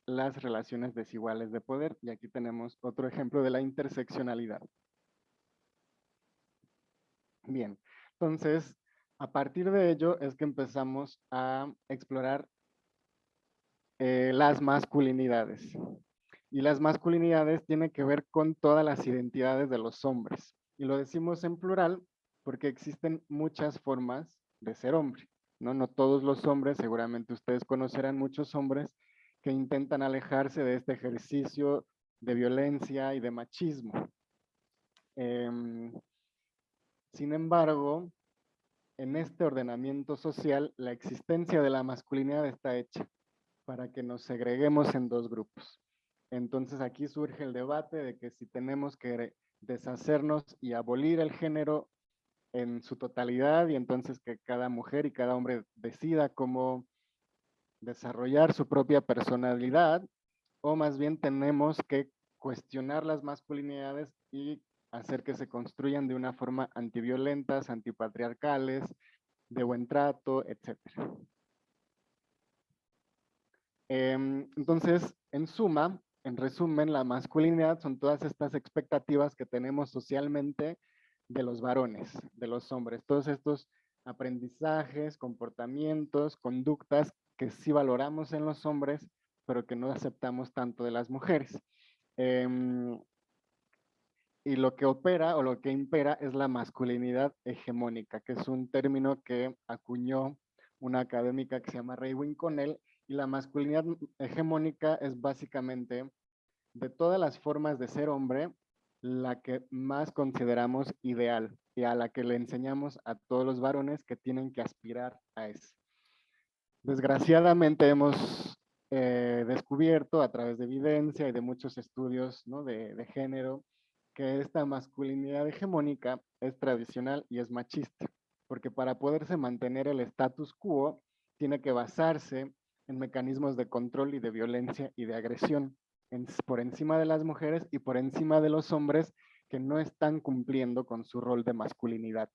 las relaciones desiguales de poder. Y aquí tenemos otro ejemplo de la interseccionalidad. Bien, entonces, a partir de ello es que empezamos a explorar las masculinidades. Y las masculinidades tienen que ver con todas las identidades de los hombres. Y lo decimos en plural porque existen muchas formas de ser hombre, ¿no? No todos los hombres, seguramente ustedes conocerán muchos hombres que intentan alejarse de este ejercicio de violencia y de machismo. Sin embargo, en este ordenamiento social, la existencia de la masculinidad está hecha para que nos segreguemos en dos grupos. Entonces aquí surge el debate de que si tenemos que deshacernos y abolir el género en su totalidad y entonces que cada mujer y cada hombre decida cómo desarrollar su propia personalidad, o más bien tenemos que cuestionar las masculinidades y hacer que se construyan de una forma antiviolentas, antipatriarcales, de buen trato, etc. Entonces, en suma, en resumen, la masculinidad son todas estas expectativas que tenemos socialmente de los varones, de los hombres, todos estos aprendizajes, comportamientos, conductas que sí valoramos en los hombres, pero que no aceptamos tanto de las mujeres. Y lo que opera o lo que impera es la masculinidad hegemónica, que es un término que acuñó una académica que se llama Raewyn Connell, y la masculinidad hegemónica es básicamente de todas las formas de ser hombre, la que más consideramos ideal y a la que le enseñamos a todos los varones que tienen que aspirar a eso. Desgraciadamente hemos descubierto a través de evidencia y de muchos estudios, ¿no?, de género, que esta masculinidad hegemónica es tradicional y es machista, porque para poderse mantener el status quo tiene que basarse en mecanismos de control y de violencia y de agresión por encima de las mujeres y por encima de los hombres que no están cumpliendo con su rol de masculinidad.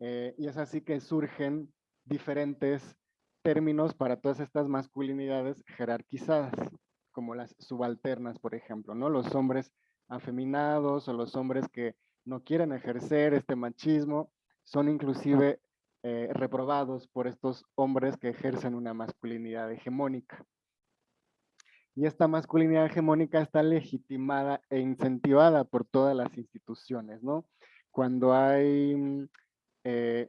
Y es así que surgen diferentes términos para todas estas masculinidades jerarquizadas, como las subalternas, por ejemplo, ¿no? Los hombres afeminados o los hombres que no quieren ejercer este machismo son inclusive reprobados por estos hombres que ejercen una masculinidad hegemónica. Y esta masculinidad hegemónica está legitimada e incentivada por todas las instituciones, ¿no? Cuando hay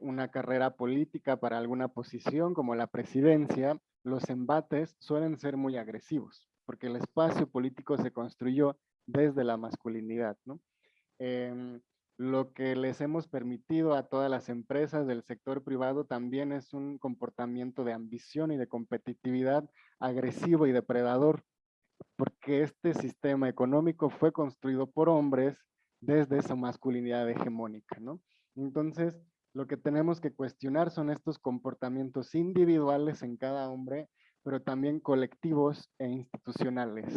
una carrera política para alguna posición como la presidencia, los embates suelen ser muy agresivos, porque el espacio político se construyó desde la masculinidad, ¿no? Lo que les hemos permitido a todas las empresas del sector privado también es un comportamiento de ambición y de competitividad agresivo y depredador, porque este sistema económico fue construido por hombres desde esa masculinidad hegemónica, ¿no? Entonces, lo que tenemos que cuestionar son estos comportamientos individuales en cada hombre, pero también colectivos e institucionales,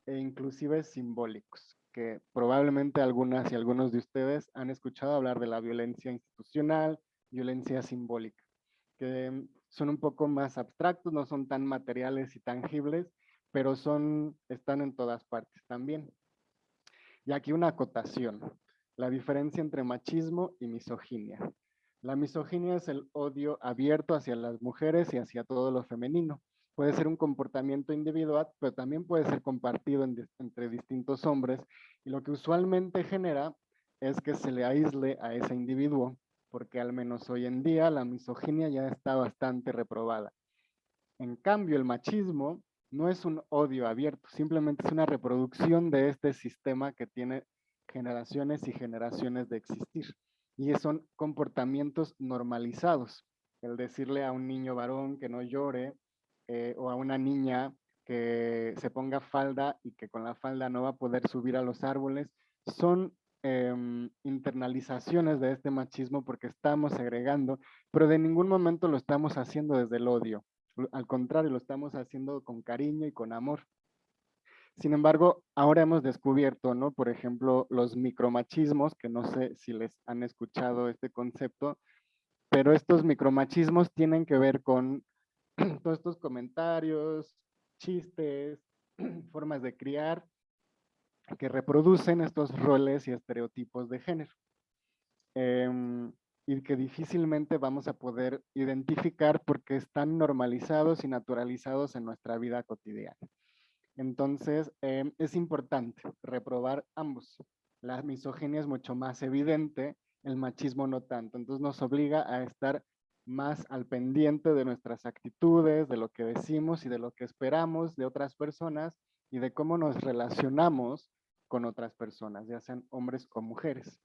e inclusive simbólicos, que probablemente algunas y algunos de ustedes han escuchado hablar de la violencia institucional, violencia simbólica, que son un poco más abstractos, no son tan materiales y tangibles, pero están en todas partes también. Y aquí una acotación, la diferencia entre machismo y misoginia. La misoginia es el odio abierto hacia las mujeres y hacia todo lo femenino. Puede ser un comportamiento individual, pero también puede ser compartido entre distintos hombres, y lo que usualmente genera es que se le aísle a ese individuo, porque al menos hoy en día la misoginia ya está bastante reprobada. En cambio, el machismo no es un odio abierto, simplemente es una reproducción de este sistema que tiene generaciones y generaciones de existir. Y son comportamientos normalizados. El decirle a un niño varón que no llore, o a una niña que se ponga falda y que con la falda no va a poder subir a los árboles, son internalizaciones de este machismo porque estamos segregando, pero de ningún momento lo estamos haciendo desde el odio. Al contrario, lo estamos haciendo con cariño y con amor. Sin embargo, ahora hemos descubierto, ¿no?, por ejemplo, los micromachismos, que no sé si les han escuchado este concepto, pero estos micromachismos tienen que ver con todos estos comentarios, chistes, formas de criar, que reproducen estos roles y estereotipos de género. Y que difícilmente vamos a poder identificar porque están normalizados y naturalizados en nuestra vida cotidiana. Entonces, es importante reprobar ambos. La misoginia es mucho más evidente, el machismo no tanto. Entonces nos obliga a estar más al pendiente de nuestras actitudes, de lo que decimos y de lo que esperamos de otras personas y de cómo nos relacionamos con otras personas, ya sean hombres o mujeres.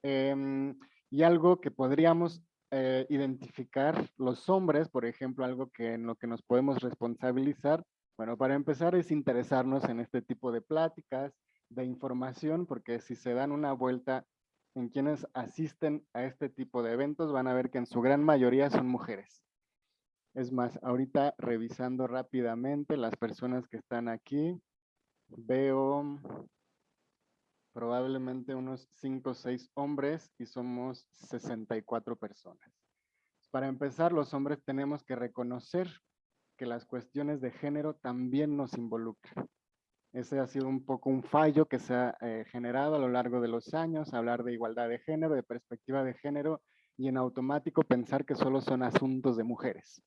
Y algo que podríamos identificar los hombres, por ejemplo, algo que en lo que nos podemos responsabilizar, bueno, para empezar es interesarnos en este tipo de pláticas, de información, porque si se dan una vuelta en quienes asisten a este tipo de eventos, van a ver que en su gran mayoría son mujeres. Es más, ahorita revisando rápidamente las personas que están aquí, veo probablemente unos 5 o 6 hombres y somos 64 personas. Para empezar, los hombres tenemos que reconocer que las cuestiones de género también nos involucran. Ese ha sido un poco un fallo que se ha generado a lo largo de los años, hablar de igualdad de género, de perspectiva de género, y en automático pensar que solo son asuntos de mujeres.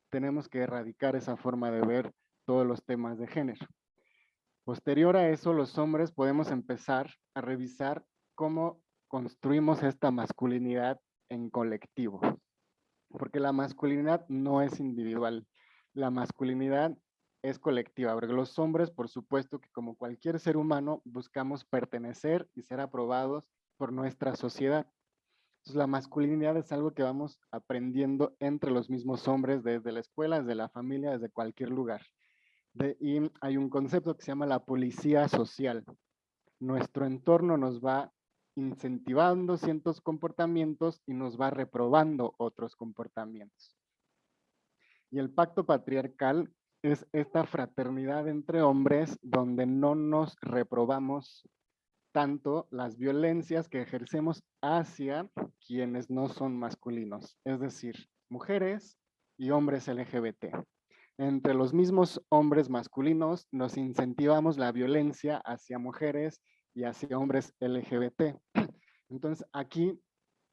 Tenemos que erradicar esa forma de ver todos los temas de género. Posterior a eso, los hombres podemos empezar a revisar cómo construimos esta masculinidad en colectivo. Porque la masculinidad no es individual. La masculinidad es colectiva. Porque los hombres, por supuesto que como cualquier ser humano, buscamos pertenecer y ser aprobados por nuestra sociedad. Entonces, la masculinidad es algo que vamos aprendiendo entre los mismos hombres desde la escuela, desde la familia, desde cualquier lugar. Y hay un concepto que se llama la policía social. Nuestro entorno nos va incentivando ciertos comportamientos y nos va reprobando otros comportamientos. Y el pacto patriarcal es esta fraternidad entre hombres donde no nos reprobamos tanto las violencias que ejercemos hacia quienes no son masculinos, es decir, mujeres y hombres LGBT. Entre los mismos hombres masculinos nos incentivamos la violencia hacia mujeres y hacia hombres LGBT. Entonces aquí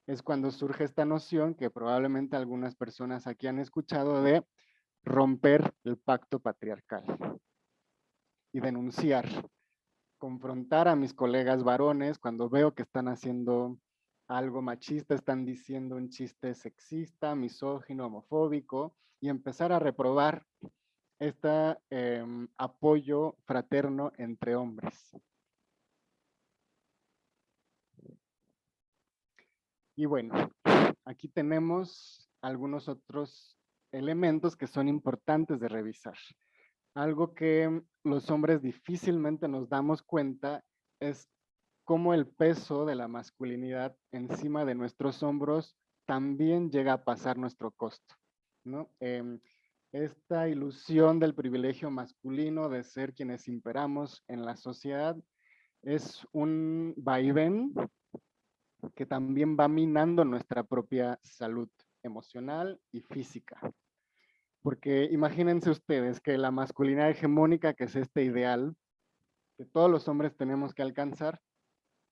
es cuando surge esta noción que probablemente algunas personas aquí han escuchado de romper el pacto patriarcal y denunciar, confrontar a mis colegas varones cuando veo que están haciendo algo machista, están diciendo un chiste sexista, misógino, homofóbico, y empezar a reprobar este apoyo fraterno entre hombres. Y bueno, aquí tenemos algunos otros elementos que son importantes de revisar. Algo que los hombres difícilmente nos damos cuenta es cómo el peso de la masculinidad encima de nuestros hombros también llega a pasar nuestro costo, ¿no? Esta ilusión del privilegio masculino de ser quienes imperamos en la sociedad es un vaivén que también va minando nuestra propia salud emocional y física. Porque imagínense ustedes que la masculinidad hegemónica, que es este ideal que todos los hombres tenemos que alcanzar,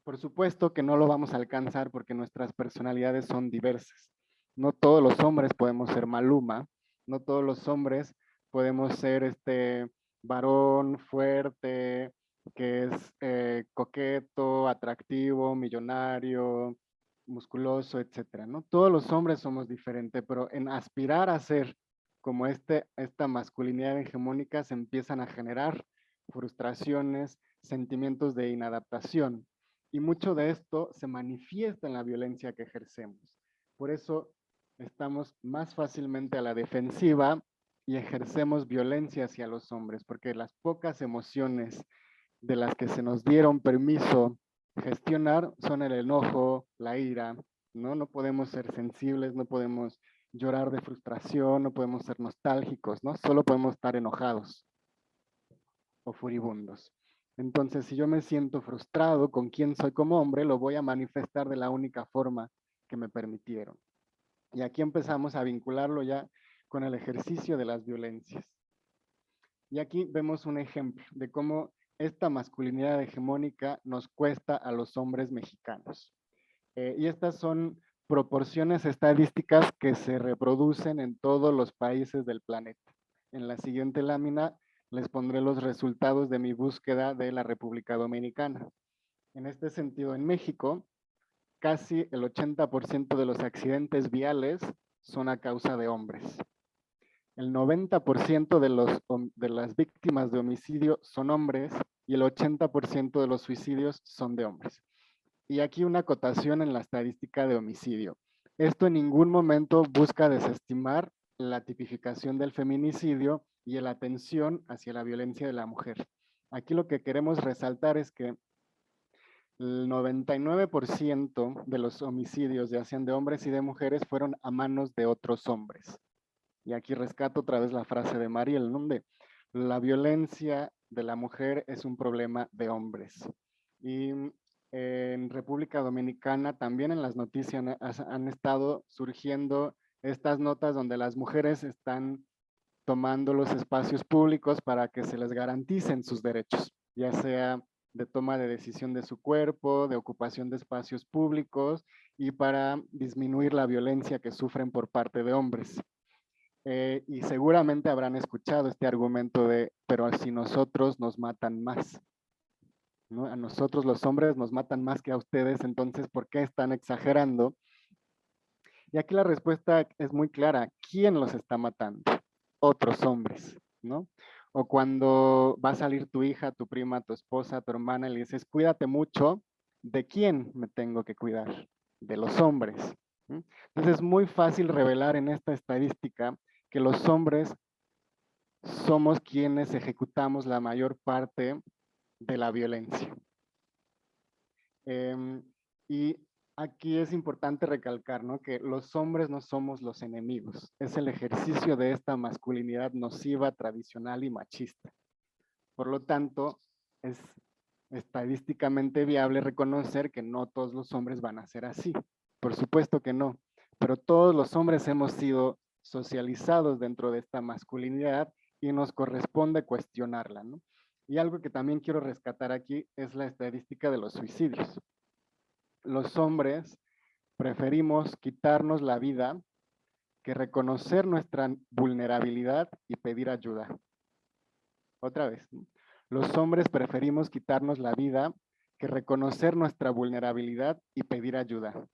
por supuesto que no lo vamos a alcanzar porque nuestras personalidades son diversas. No todos los hombres podemos ser Maluma, no todos los hombres podemos ser este varón fuerte, que es coqueto, atractivo, millonario, musculoso, etcétera, ¿no? Todos los hombres somos diferentes, pero en aspirar a ser como esta masculinidad hegemónica se empiezan a generar frustraciones, sentimientos de inadaptación. Y mucho de esto se manifiesta en la violencia que ejercemos. Por eso estamos más fácilmente a la defensiva y ejercemos violencia hacia los hombres, porque las pocas emociones de las que se nos dieron permiso gestionar son el enojo, la ira, ¿no? No podemos ser sensibles, no podemos llorar de frustración, no podemos ser nostálgicos, ¿no? Solo podemos estar enojados o furibundos. Entonces, si yo me siento frustrado con quién soy como hombre, lo voy a manifestar de la única forma que me permitieron. Y aquí empezamos a vincularlo ya con el ejercicio de las violencias. Y aquí vemos un ejemplo de cómo esta masculinidad hegemónica nos cuesta a los hombres mexicanos. Y estas son proporciones estadísticas que se reproducen en todos los países del planeta. En la siguiente lámina les pondré los resultados de mi búsqueda de la República Dominicana. En este sentido, en México, casi el 80% de los accidentes viales son a causa de hombres. El 90% de las víctimas de homicidio son hombres y el 80% de los suicidios son de hombres. Y aquí una acotación en la estadística de homicidio. Esto en ningún momento busca desestimar la tipificación del feminicidio y la atención hacia la violencia de la mujer. Aquí lo que queremos resaltar es que el 99% de los homicidios, ya sean de hombres y de mujeres, fueron a manos de otros hombres. Y aquí rescato otra vez la frase de Mariel, donde la violencia de la mujer es un problema de hombres. Y en República Dominicana también en las noticias han estado surgiendo estas notas donde las mujeres están tomando los espacios públicos para que se les garanticen sus derechos, ya sea de toma de decisión de su cuerpo, de ocupación de espacios públicos y para disminuir la violencia que sufren por parte de hombres. Y seguramente habrán escuchado este argumento de, pero si nosotros nos matan más, ¿no? A nosotros los hombres nos matan más que a ustedes, entonces, ¿por qué están exagerando? Y aquí la respuesta es muy clara. ¿Quién los está matando? Otros hombres, ¿no? O cuando va a salir tu hija, tu prima, tu esposa, tu hermana, y le dices, cuídate mucho, ¿de quién me tengo que cuidar? De los hombres. ¿Sí? Entonces es muy fácil revelar en esta estadística que los hombres somos quienes ejecutamos la mayor parte de la violencia. Y aquí es importante recalcar, ¿no?, que los hombres no somos los enemigos. Es el ejercicio de esta masculinidad nociva, tradicional y machista. Por lo tanto, es estadísticamente viable reconocer que no todos los hombres van a ser así. Por supuesto que no. Pero todos los hombres hemos sido socializados dentro de esta masculinidad y nos corresponde cuestionarla, ¿no? Y algo que también quiero rescatar aquí es la estadística de los suicidios. Los hombres preferimos quitarnos la vida que reconocer nuestra vulnerabilidad y pedir ayuda. Otra vez, ¿no? Los hombres preferimos quitarnos la vida que reconocer nuestra vulnerabilidad y pedir ayuda.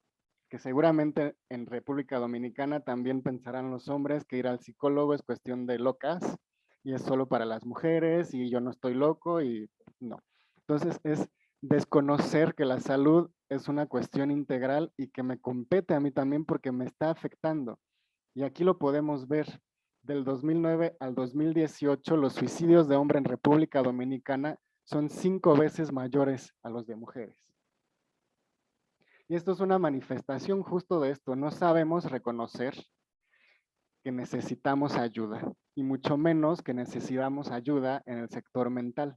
Que seguramente en República Dominicana también pensarán los hombres que ir al psicólogo es cuestión de locas y es solo para las mujeres y yo no estoy loco y no. Entonces es desconocer que la salud es una cuestión integral y que me compete a mí también porque me está afectando. Y aquí lo podemos ver. Del 2009 al 2018, los suicidios de hombre en República Dominicana son 5 veces mayores a los de mujeres. Y esto es una manifestación justo de esto. No sabemos reconocer que necesitamos ayuda, y mucho menos que necesitamos ayuda en el sector mental.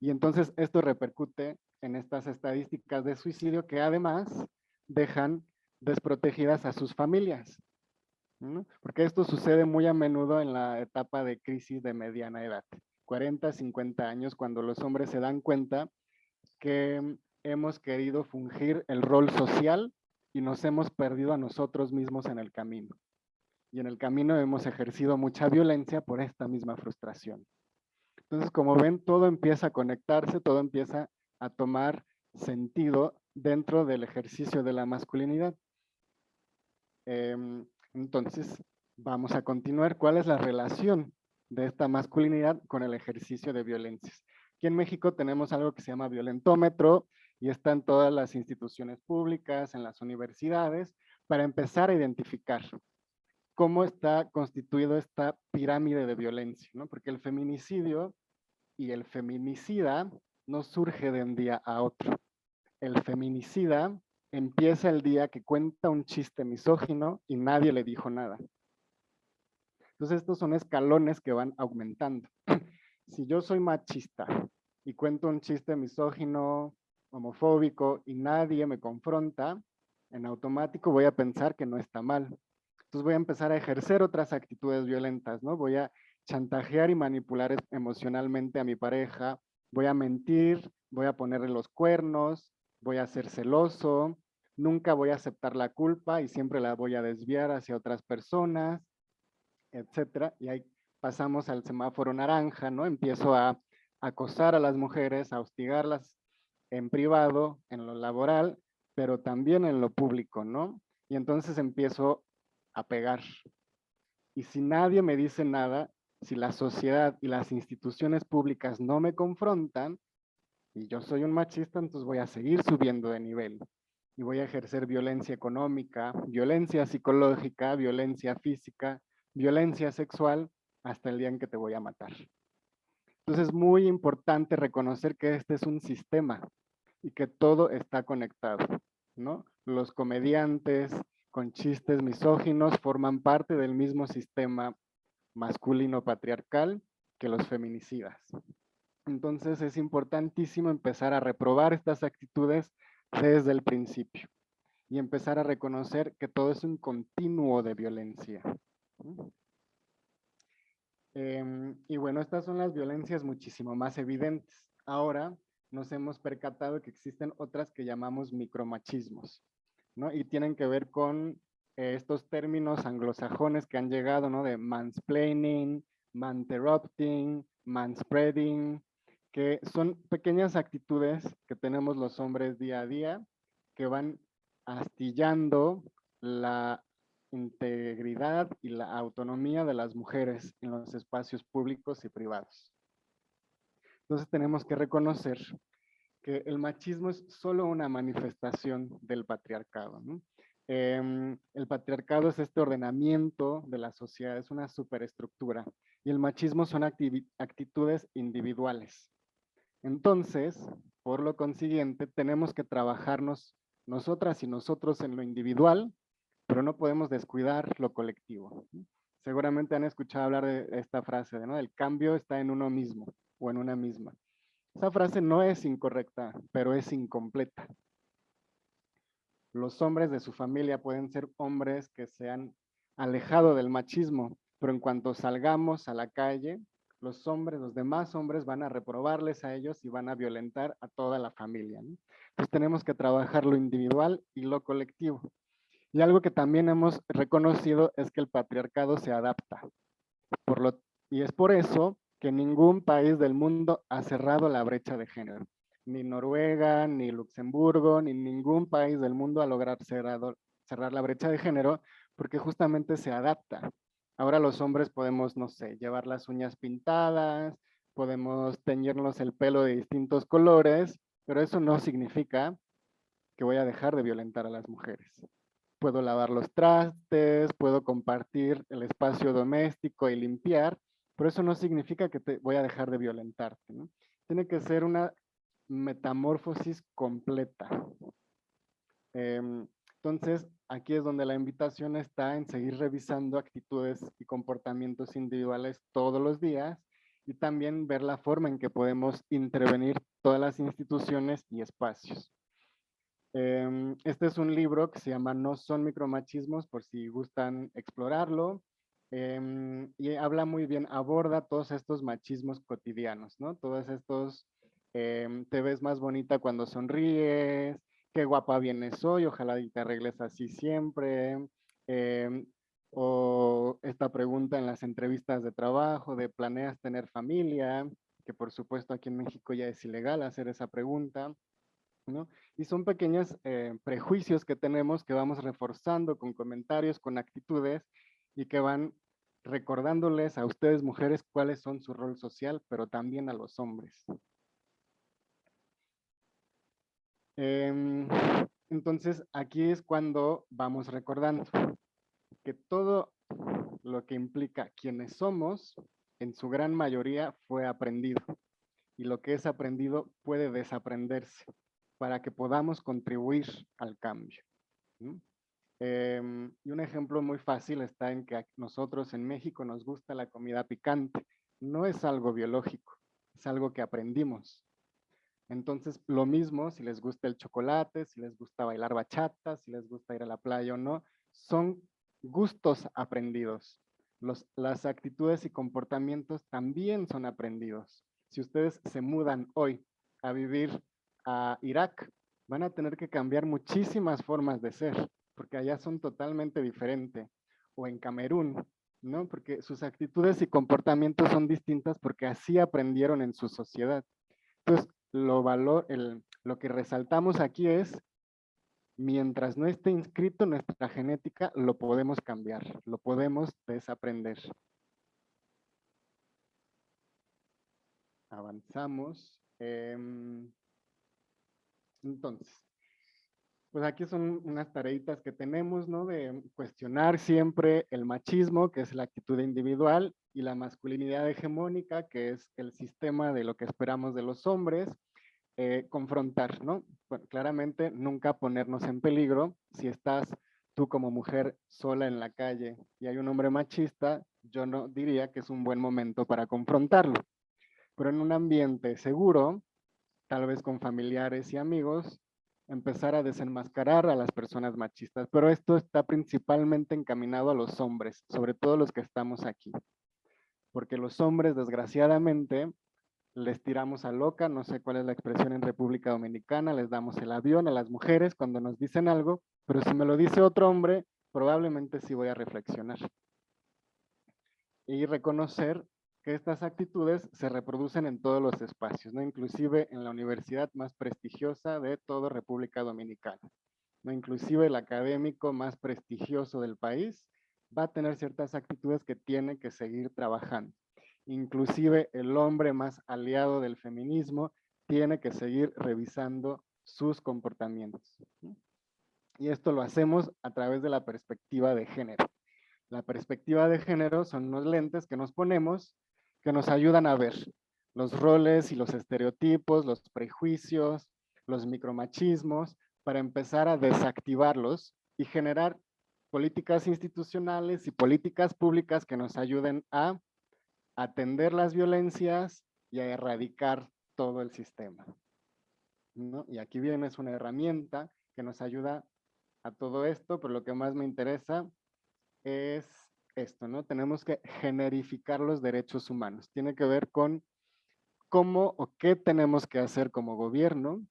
Y entonces esto repercute en estas estadísticas de suicidio que además dejan desprotegidas a sus familias, ¿no? Porque esto sucede muy a menudo en la etapa de crisis de mediana edad, 40, 50 años, cuando los hombres se dan cuenta que hemos querido fungir el rol social y nos hemos perdido a nosotros mismos en el camino. Y en el camino hemos ejercido mucha violencia por esta misma frustración. Entonces, como ven, todo empieza a conectarse, todo empieza a tomar sentido dentro del ejercicio de la masculinidad. Entonces, vamos a continuar. ¿Cuál es la relación de esta masculinidad con el ejercicio de violencias? Aquí en México tenemos algo que se llama violentómetro y está en todas las instituciones públicas, en las universidades, para empezar a identificar cómo está constituido esta pirámide de violencia, ¿no? Porque el feminicidio y el feminicida no surge de un día a otro. El feminicida empieza el día que cuenta un chiste misógino y nadie le dijo nada. Entonces estos son escalones que van aumentando. Si yo soy machista y cuento un chiste misógino, homofóbico y nadie me confronta, en automático voy a pensar que no está mal. Entonces voy a empezar a ejercer otras actitudes violentas, ¿no? Voy a chantajear y manipular emocionalmente a mi pareja, voy a mentir, voy a ponerle los cuernos, voy a ser celoso, nunca voy a aceptar la culpa y siempre la voy a desviar hacia otras personas, etcétera. Y hay pasamos al semáforo naranja, ¿no? Empiezo a acosar a las mujeres, a hostigarlas en privado, en lo laboral, pero también en lo público, ¿no? Y entonces empiezo a pegar. Y si nadie me dice nada, si la sociedad y las instituciones públicas no me confrontan, y yo soy un machista, entonces voy a seguir subiendo de nivel. Y voy a ejercer violencia económica, violencia psicológica, violencia física, violencia sexual, hasta el día en que te voy a matar. Entonces es muy importante reconocer que este es un sistema y que todo está conectado, ¿no? Los comediantes con chistes misóginos forman parte del mismo sistema masculino patriarcal que los feminicidas. Entonces es importantísimo empezar a reprobar estas actitudes desde el principio y empezar a reconocer que todo es un continuo de violencia. Y bueno, estas son las violencias muchísimo más evidentes. Ahora nos hemos percatado que existen otras que llamamos micromachismos, ¿no? Y tienen que ver con estos términos anglosajones que han llegado, ¿no? De mansplaining, manterrupting, manspreading, que son pequeñas actitudes que tenemos los hombres día a día que van astillando la integridad y la autonomía de las mujeres en los espacios públicos y privados. Entonces tenemos que reconocer que el machismo es solo una manifestación del patriarcado, ¿no? El patriarcado es este ordenamiento de la sociedad, es una superestructura, y el machismo son actitudes individuales. Entonces, por lo consiguiente, tenemos que trabajarnos nosotras y nosotros en lo individual, pero no podemos descuidar lo colectivo. Seguramente han escuchado hablar de esta frase, ¿no? El cambio está en uno mismo o en una misma. Esa frase no es incorrecta, pero es incompleta. Los hombres de su familia pueden ser hombres que se han alejado del machismo, pero en cuanto salgamos a la calle, los hombres, los demás hombres van a reprobarles a ellos y van a violentar a toda la familia, ¿no? Entonces tenemos que trabajar lo individual y lo colectivo. Y algo que también hemos reconocido es que el patriarcado se adapta. Y es por eso que ningún país del mundo ha cerrado la brecha de género. Ni Noruega, ni Luxemburgo, ni ningún país del mundo ha logrado cerrar la brecha de género porque justamente se adapta. Ahora los hombres podemos, no sé, llevar las uñas pintadas, podemos teñirnos el pelo de distintos colores, pero eso no significa que voy a dejar de violentar a las mujeres. Puedo lavar los trastes, puedo compartir el espacio doméstico y limpiar, pero eso no significa que te voy a dejar de violentarte, ¿no? Tiene que ser una metamorfosis completa. Entonces, aquí es donde la invitación está en seguir revisando actitudes y comportamientos individuales todos los días y también ver la forma en que podemos intervenir todas las instituciones y espacios. Este es un libro que se llama No son micromachismos, por si gustan explorarlo. Y habla muy bien, aborda todos estos machismos cotidianos, ¿no? Todos estos, te ves más bonita cuando sonríes, qué guapa vienes hoy, ojalá y te arregles así siempre. O esta pregunta en las entrevistas de trabajo de ¿planeas tener familia? Que por supuesto aquí en México ya es ilegal hacer esa pregunta, ¿no? Y son pequeños prejuicios que tenemos que vamos reforzando con comentarios, con actitudes y que van recordándoles a ustedes mujeres cuáles son su rol social, pero también a los hombres. Entonces aquí es cuando vamos recordando que todo lo que implica quienes somos, en su gran mayoría fue aprendido. Y lo que es aprendido puede desaprenderse para que podamos contribuir al cambio. Y un ejemplo muy fácil está en que nosotros en México nos gusta la comida picante. No es algo biológico, es algo que aprendimos. Entonces, lo mismo si les gusta el chocolate, si les gusta bailar bachata, si les gusta ir a la playa o no, son gustos aprendidos. Las actitudes y comportamientos también son aprendidos. Si ustedes se mudan hoy a vivir a Irak, van a tener que cambiar muchísimas formas de ser, porque allá son totalmente diferentes. O en Camerún, ¿no? Porque sus actitudes y comportamientos son distintas porque así aprendieron en su sociedad. Entonces, lo que resaltamos aquí es, mientras no esté inscrito en nuestra genética, lo podemos cambiar, lo podemos desaprender. Avanzamos. Entonces, pues aquí son unas tareitas que tenemos, ¿no? De cuestionar siempre el machismo, que es la actitud individual, y la masculinidad hegemónica, que es el sistema de lo que esperamos de los hombres. Confrontar, ¿no? Bueno, claramente nunca ponernos en peligro. Si estás tú como mujer sola en la calle y hay un hombre machista, yo no diría que es un buen momento para confrontarlo. Pero en un ambiente seguro, tal vez con familiares y amigos, empezar a desenmascarar a las personas machistas. Pero esto está principalmente encaminado a los hombres, sobre todo los que estamos aquí. Porque los hombres, desgraciadamente, les tiramos a loca, no sé cuál es la expresión en República Dominicana, les damos el avión a las mujeres cuando nos dicen algo, pero si me lo dice otro hombre, probablemente sí voy a reflexionar. Y reconocer que estas actitudes se reproducen en todos los espacios, ¿no? Inclusive en la universidad más prestigiosa de toda República Dominicana, ¿no? Inclusive el académico más prestigioso del país va a tener ciertas actitudes que tiene que seguir trabajando. Inclusive el hombre más aliado del feminismo tiene que seguir revisando sus comportamientos. Y esto lo hacemos a través de la perspectiva de género. La perspectiva de género son unos lentes que nos ponemos que nos ayudan a ver los roles y los estereotipos, los prejuicios, los micromachismos, para empezar a desactivarlos y generar políticas institucionales y políticas públicas que nos ayuden a atender las violencias y a erradicar todo el sistema, ¿no? Y aquí viene, es una herramienta que nos ayuda a todo esto, pero lo que más me interesa es esto, ¿no? Tenemos que generificar los derechos humanos. Tiene que ver con cómo o qué tenemos que hacer como gobierno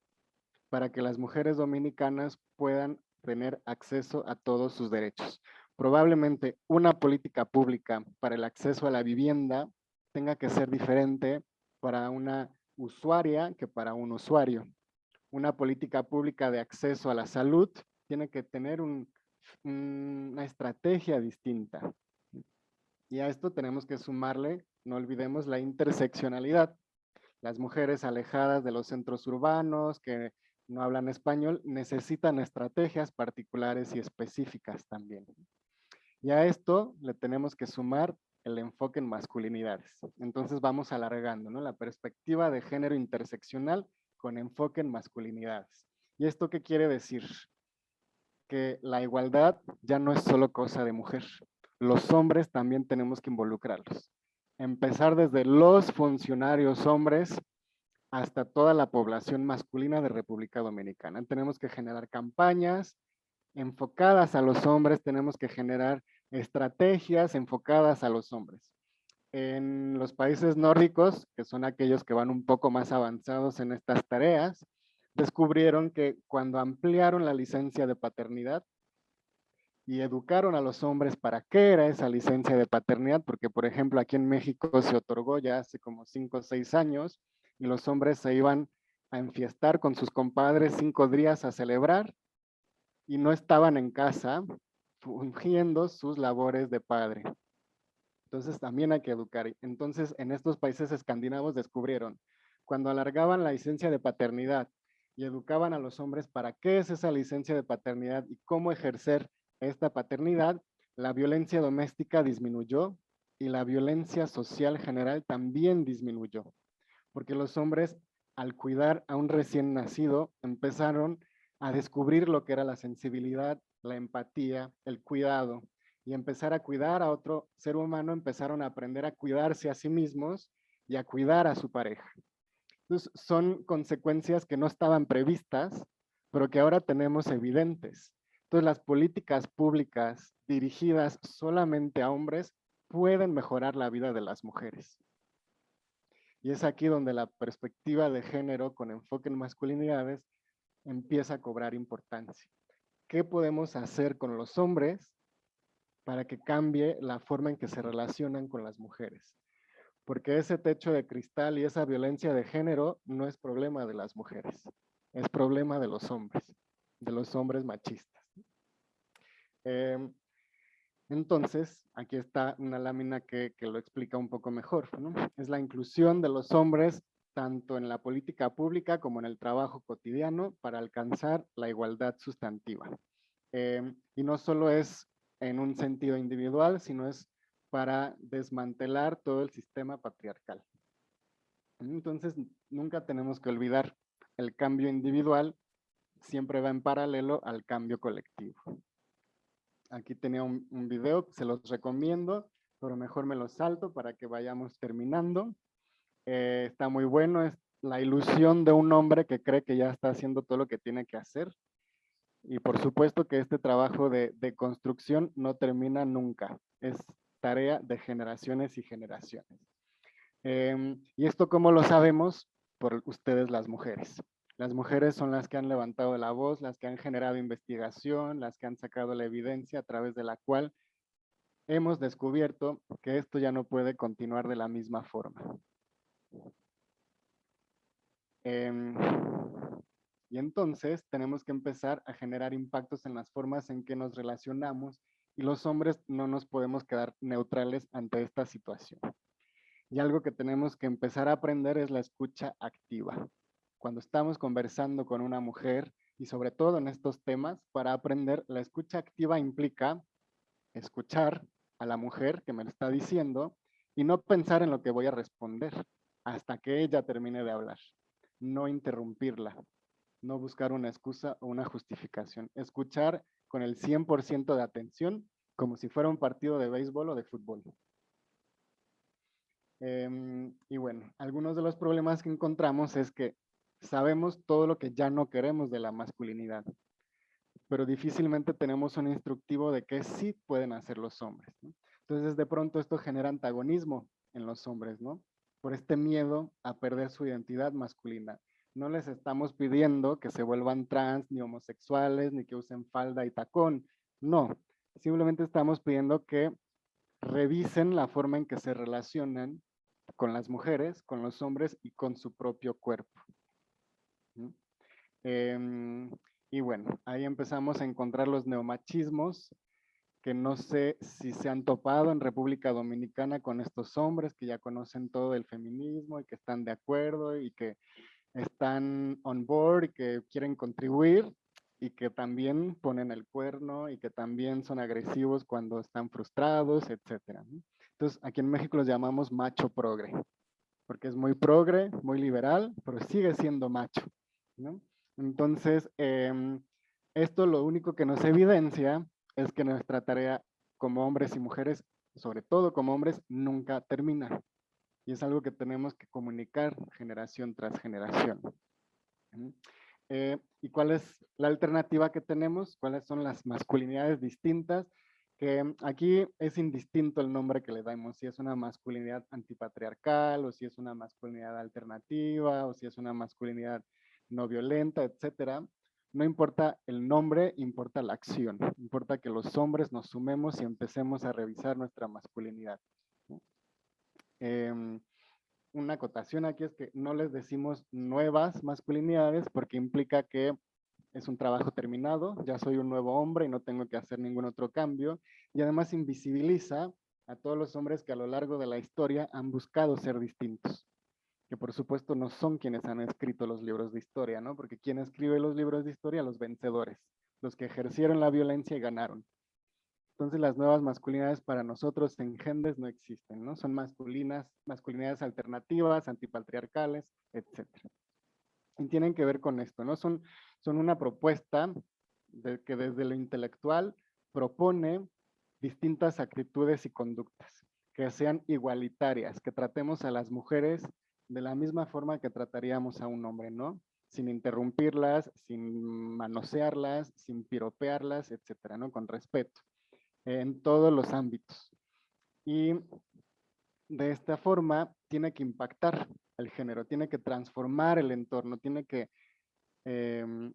para que las mujeres dominicanas puedan tener acceso a todos sus derechos. Probablemente una política pública para el acceso a la vivienda tenga que ser diferente para una usuaria que para un usuario. Una política pública de acceso a la salud tiene que tener una estrategia distinta. Y a esto tenemos que sumarle, no olvidemos, la interseccionalidad. Las mujeres alejadas de los centros urbanos, que no hablan español, necesitan estrategias particulares y específicas también. Y a esto le tenemos que sumar el enfoque en masculinidades. Entonces vamos alargando, ¿no? La perspectiva de género interseccional con enfoque en masculinidades. ¿Y esto qué quiere decir? Que la igualdad ya no es solo cosa de mujer. Los hombres también tenemos que involucrarlos. Empezar desde los funcionarios hombres hasta toda la población masculina de República Dominicana. Tenemos que generar campañas enfocadas a los hombres, tenemos que generar estrategias enfocadas a los hombres. En los países nórdicos, que son aquellos que van un poco más avanzados en estas tareas, descubrieron que cuando ampliaron la licencia de paternidad y educaron a los hombres para qué era esa licencia de paternidad, porque por ejemplo aquí en México se otorgó ya hace como 5 o 6 años y los hombres se iban a enfiestar con sus compadres 5 días a celebrar y no estaban en casa fungiendo sus labores de padre. Entonces también hay que educar. Entonces en estos países escandinavos descubrieron, cuando alargaban la licencia de paternidad y educaban a los hombres para qué es esa licencia de paternidad y cómo ejercer esta paternidad, la violencia doméstica disminuyó y la violencia social general también disminuyó. Porque los hombres, al cuidar a un recién nacido, empezaron a descubrir lo que era la sensibilidad, la empatía, el cuidado, y empezar a cuidar a otro ser humano, empezaron a aprender a cuidarse a sí mismos y a cuidar a su pareja. Entonces, son consecuencias que no estaban previstas, pero que ahora tenemos evidentes. Entonces, las políticas públicas dirigidas solamente a hombres pueden mejorar la vida de las mujeres. Y es aquí donde la perspectiva de género con enfoque en masculinidades empieza a cobrar importancia. ¿Qué podemos hacer con los hombres para que cambie la forma en que se relacionan con las mujeres. Porque ese techo de cristal y esa violencia de género no es problema de las mujeres, es problema de los hombres machistas. Entonces, aquí está una lámina que lo explica un poco mejor, ¿no? Es la inclusión de los hombres tanto en la política pública como en el trabajo cotidiano para alcanzar la igualdad sustantiva. Y no solo es en un sentido individual, sino es para desmantelar todo el sistema patriarcal. Entonces, nunca tenemos que olvidar el cambio individual siempre va en paralelo al cambio colectivo. Aquí tenía un video, se los recomiendo, pero mejor me lo salto para que vayamos terminando. Está muy bueno, es la ilusión de un hombre que cree que ya está haciendo todo lo que tiene que hacer. Y por supuesto que este trabajo de construcción no termina nunca, es tarea de generaciones y generaciones. ¿Y esto cómo lo sabemos? Por ustedes las mujeres. Las mujeres son las que han levantado la voz, las que han generado investigación, las que han sacado la evidencia a través de la cual hemos descubierto que esto ya no puede continuar de la misma forma. Y entonces tenemos que empezar a generar impactos en las formas en que nos relacionamos y los hombres no nos podemos quedar neutrales ante esta situación. Y algo que tenemos que empezar a aprender es la escucha activa. Cuando estamos conversando con una mujer, y sobre todo en estos temas, para aprender, la escucha activa implica escuchar a la mujer que me lo está diciendo y no pensar en lo que voy a responder hasta que ella termine de hablar. No interrumpirla, no buscar una excusa o una justificación. Escuchar con el 100% de atención, como si fuera un partido de béisbol o de fútbol. Y bueno, algunos de los problemas que encontramos es que sabemos todo lo que ya no queremos de la masculinidad, pero difícilmente tenemos un instructivo de qué sí pueden hacer los hombres, ¿no? Entonces, de pronto esto genera antagonismo en los hombres, ¿no? Por este miedo a perder su identidad masculina. No les estamos pidiendo que se vuelvan trans, ni homosexuales, ni que usen falda y tacón. No, simplemente estamos pidiendo que revisen la forma en que se relacionan con las mujeres, con los hombres y con su propio cuerpo. Y bueno, ahí empezamos a encontrar los neomachismos, que no sé si se han topado en República Dominicana con estos hombres que ya conocen todo el feminismo y que están de acuerdo y que están on board y que quieren contribuir y que también ponen el cuerno y que también son agresivos cuando están frustrados, etcétera, ¿no? Entonces, aquí en México los llamamos macho progre, porque es muy progre, muy liberal, pero sigue siendo macho, ¿no? Entonces, esto lo único que nos evidencia es que nuestra tarea como hombres y mujeres, sobre todo como hombres, nunca termina. Y es algo que tenemos que comunicar generación tras generación. ¿Y cuál es la alternativa que tenemos? ¿Cuáles son las masculinidades distintas? Que aquí es indistinto el nombre que le damos, si es una masculinidad antipatriarcal, o si es una masculinidad alternativa, o si es una masculinidad no violenta, etcétera. No importa el nombre, importa la acción. Importa que los hombres nos sumemos y empecemos a revisar nuestra masculinidad. Una acotación aquí es que no les decimos nuevas masculinidades porque implica que es un trabajo terminado, ya soy un nuevo hombre y no tengo que hacer ningún otro cambio, y además invisibiliza a todos los hombres que a lo largo de la historia han buscado ser distintos, que por supuesto no son quienes han escrito los libros de historia, ¿no? Porque quien escribe los libros de historia, los vencedores, los que ejercieron la violencia y ganaron. Entonces las nuevas masculinidades para nosotros en Gendes no existen, ¿no? Son masculinidades alternativas, antipatriarcales, etc. Y tienen que ver con esto, ¿no? Son una propuesta que desde lo intelectual propone distintas actitudes y conductas que sean igualitarias, que tratemos a las mujeres de la misma forma que trataríamos a un hombre, ¿no? Sin interrumpirlas, sin manosearlas, sin piropearlas, etcétera, ¿no? Con respeto en todos los ámbitos. Y de esta forma tiene que impactar el género, tiene que transformar el entorno, tiene que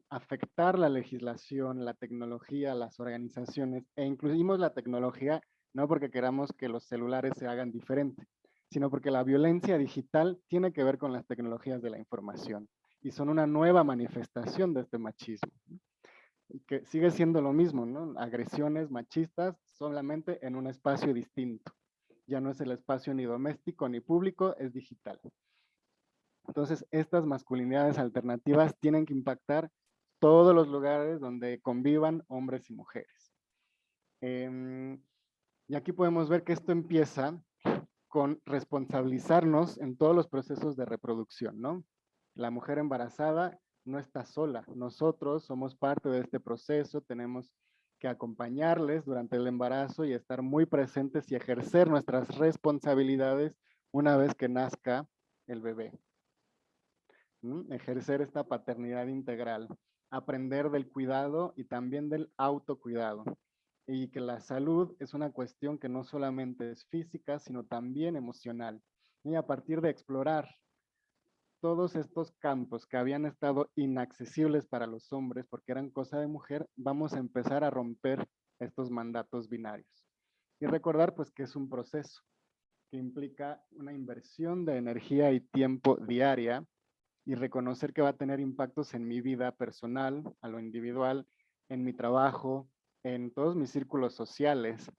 afectar la legislación, la tecnología, las organizaciones, e incluimos la tecnología no porque queramos que los celulares se hagan diferente, sino porque la violencia digital tiene que ver con las tecnologías de la información y son una nueva manifestación de este machismo, que sigue siendo lo mismo, ¿no? Agresiones machistas solamente en un espacio distinto. Ya no es el espacio ni doméstico ni público, es digital. Entonces, estas masculinidades alternativas tienen que impactar todos los lugares donde convivan hombres y mujeres. Y aquí podemos ver que esto empieza con responsabilizarnos en todos los procesos de reproducción, ¿no? La mujer embarazada no está sola. Nosotros somos parte de este proceso, tenemos que acompañarles durante el embarazo y estar muy presentes y ejercer nuestras responsabilidades una vez que nazca el bebé. Ejercer esta paternidad integral, aprender del cuidado y también del autocuidado. Y que la salud es una cuestión que no solamente es física, sino también emocional. Y a partir de explorar todos estos campos que habían estado inaccesibles para los hombres porque eran cosa de mujer, vamos a empezar a romper estos mandatos binarios. Y recordar pues que es un proceso que implica una inversión de energía y tiempo diaria y reconocer que va a tener impactos en mi vida personal, a lo individual, en mi trabajo, en todos mis círculos sociales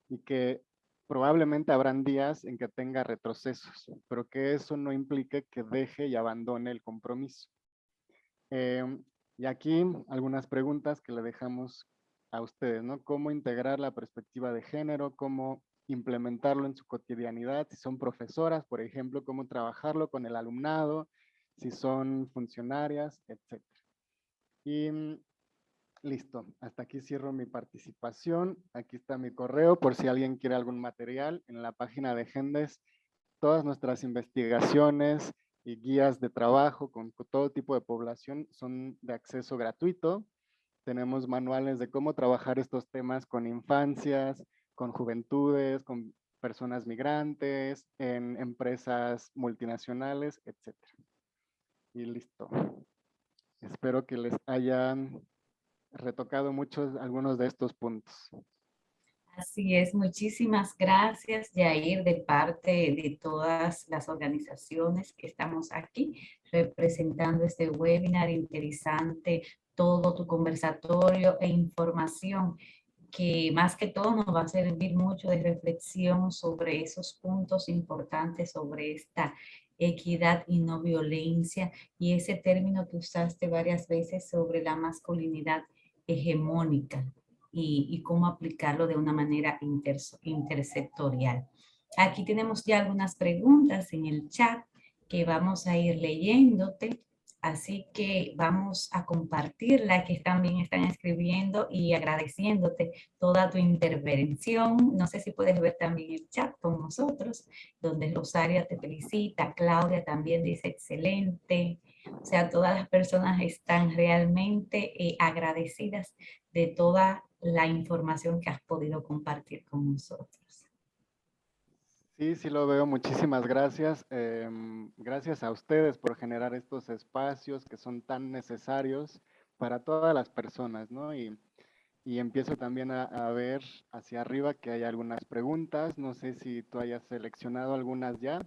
y que probablemente habrán días en que tenga retrocesos, pero que eso no implique que deje y abandone el compromiso. Y aquí algunas preguntas que le dejamos a ustedes, ¿no? ¿Cómo integrar la perspectiva de género? ¿Cómo implementarlo en su cotidianidad? Si son profesoras, por ejemplo, ¿cómo trabajarlo con el alumnado? Si son funcionarias, etc. Y listo, hasta aquí cierro mi participación. Aquí está mi correo por si alguien quiere algún material. En la página de Gendes, todas nuestras investigaciones y guías de trabajo con todo tipo de población son de acceso gratuito. Tenemos manuales de cómo trabajar estos temas con infancias, con juventudes, con personas migrantes, en empresas multinacionales, etc. Y listo. Espero que les hayan retocado algunos de estos puntos. Así es, muchísimas gracias, Yair, de parte de todas las organizaciones que estamos aquí representando este webinar interesante, todo tu conversatorio e información que más que todo nos va a servir mucho de reflexión sobre esos puntos importantes, sobre esta equidad y no violencia, y ese término que usaste varias veces sobre la masculinidad hegemónica y cómo aplicarlo de una manera intersectorial. Aquí tenemos ya algunas preguntas en el chat que vamos a ir leyéndote. Así que vamos a compartirla, que también están escribiendo y agradeciéndote toda tu intervención. No sé si puedes ver también el chat con nosotros, donde Rosaria te felicita, Claudia también dice excelente. O sea, todas las personas están realmente agradecidas de toda la información que has podido compartir con nosotros. Sí, sí lo veo. Muchísimas gracias. Gracias a ustedes por generar estos espacios que son tan necesarios para todas las personas, ¿no? Y empiezo también a ver hacia arriba que hay algunas preguntas. No sé si tú hayas seleccionado algunas ya.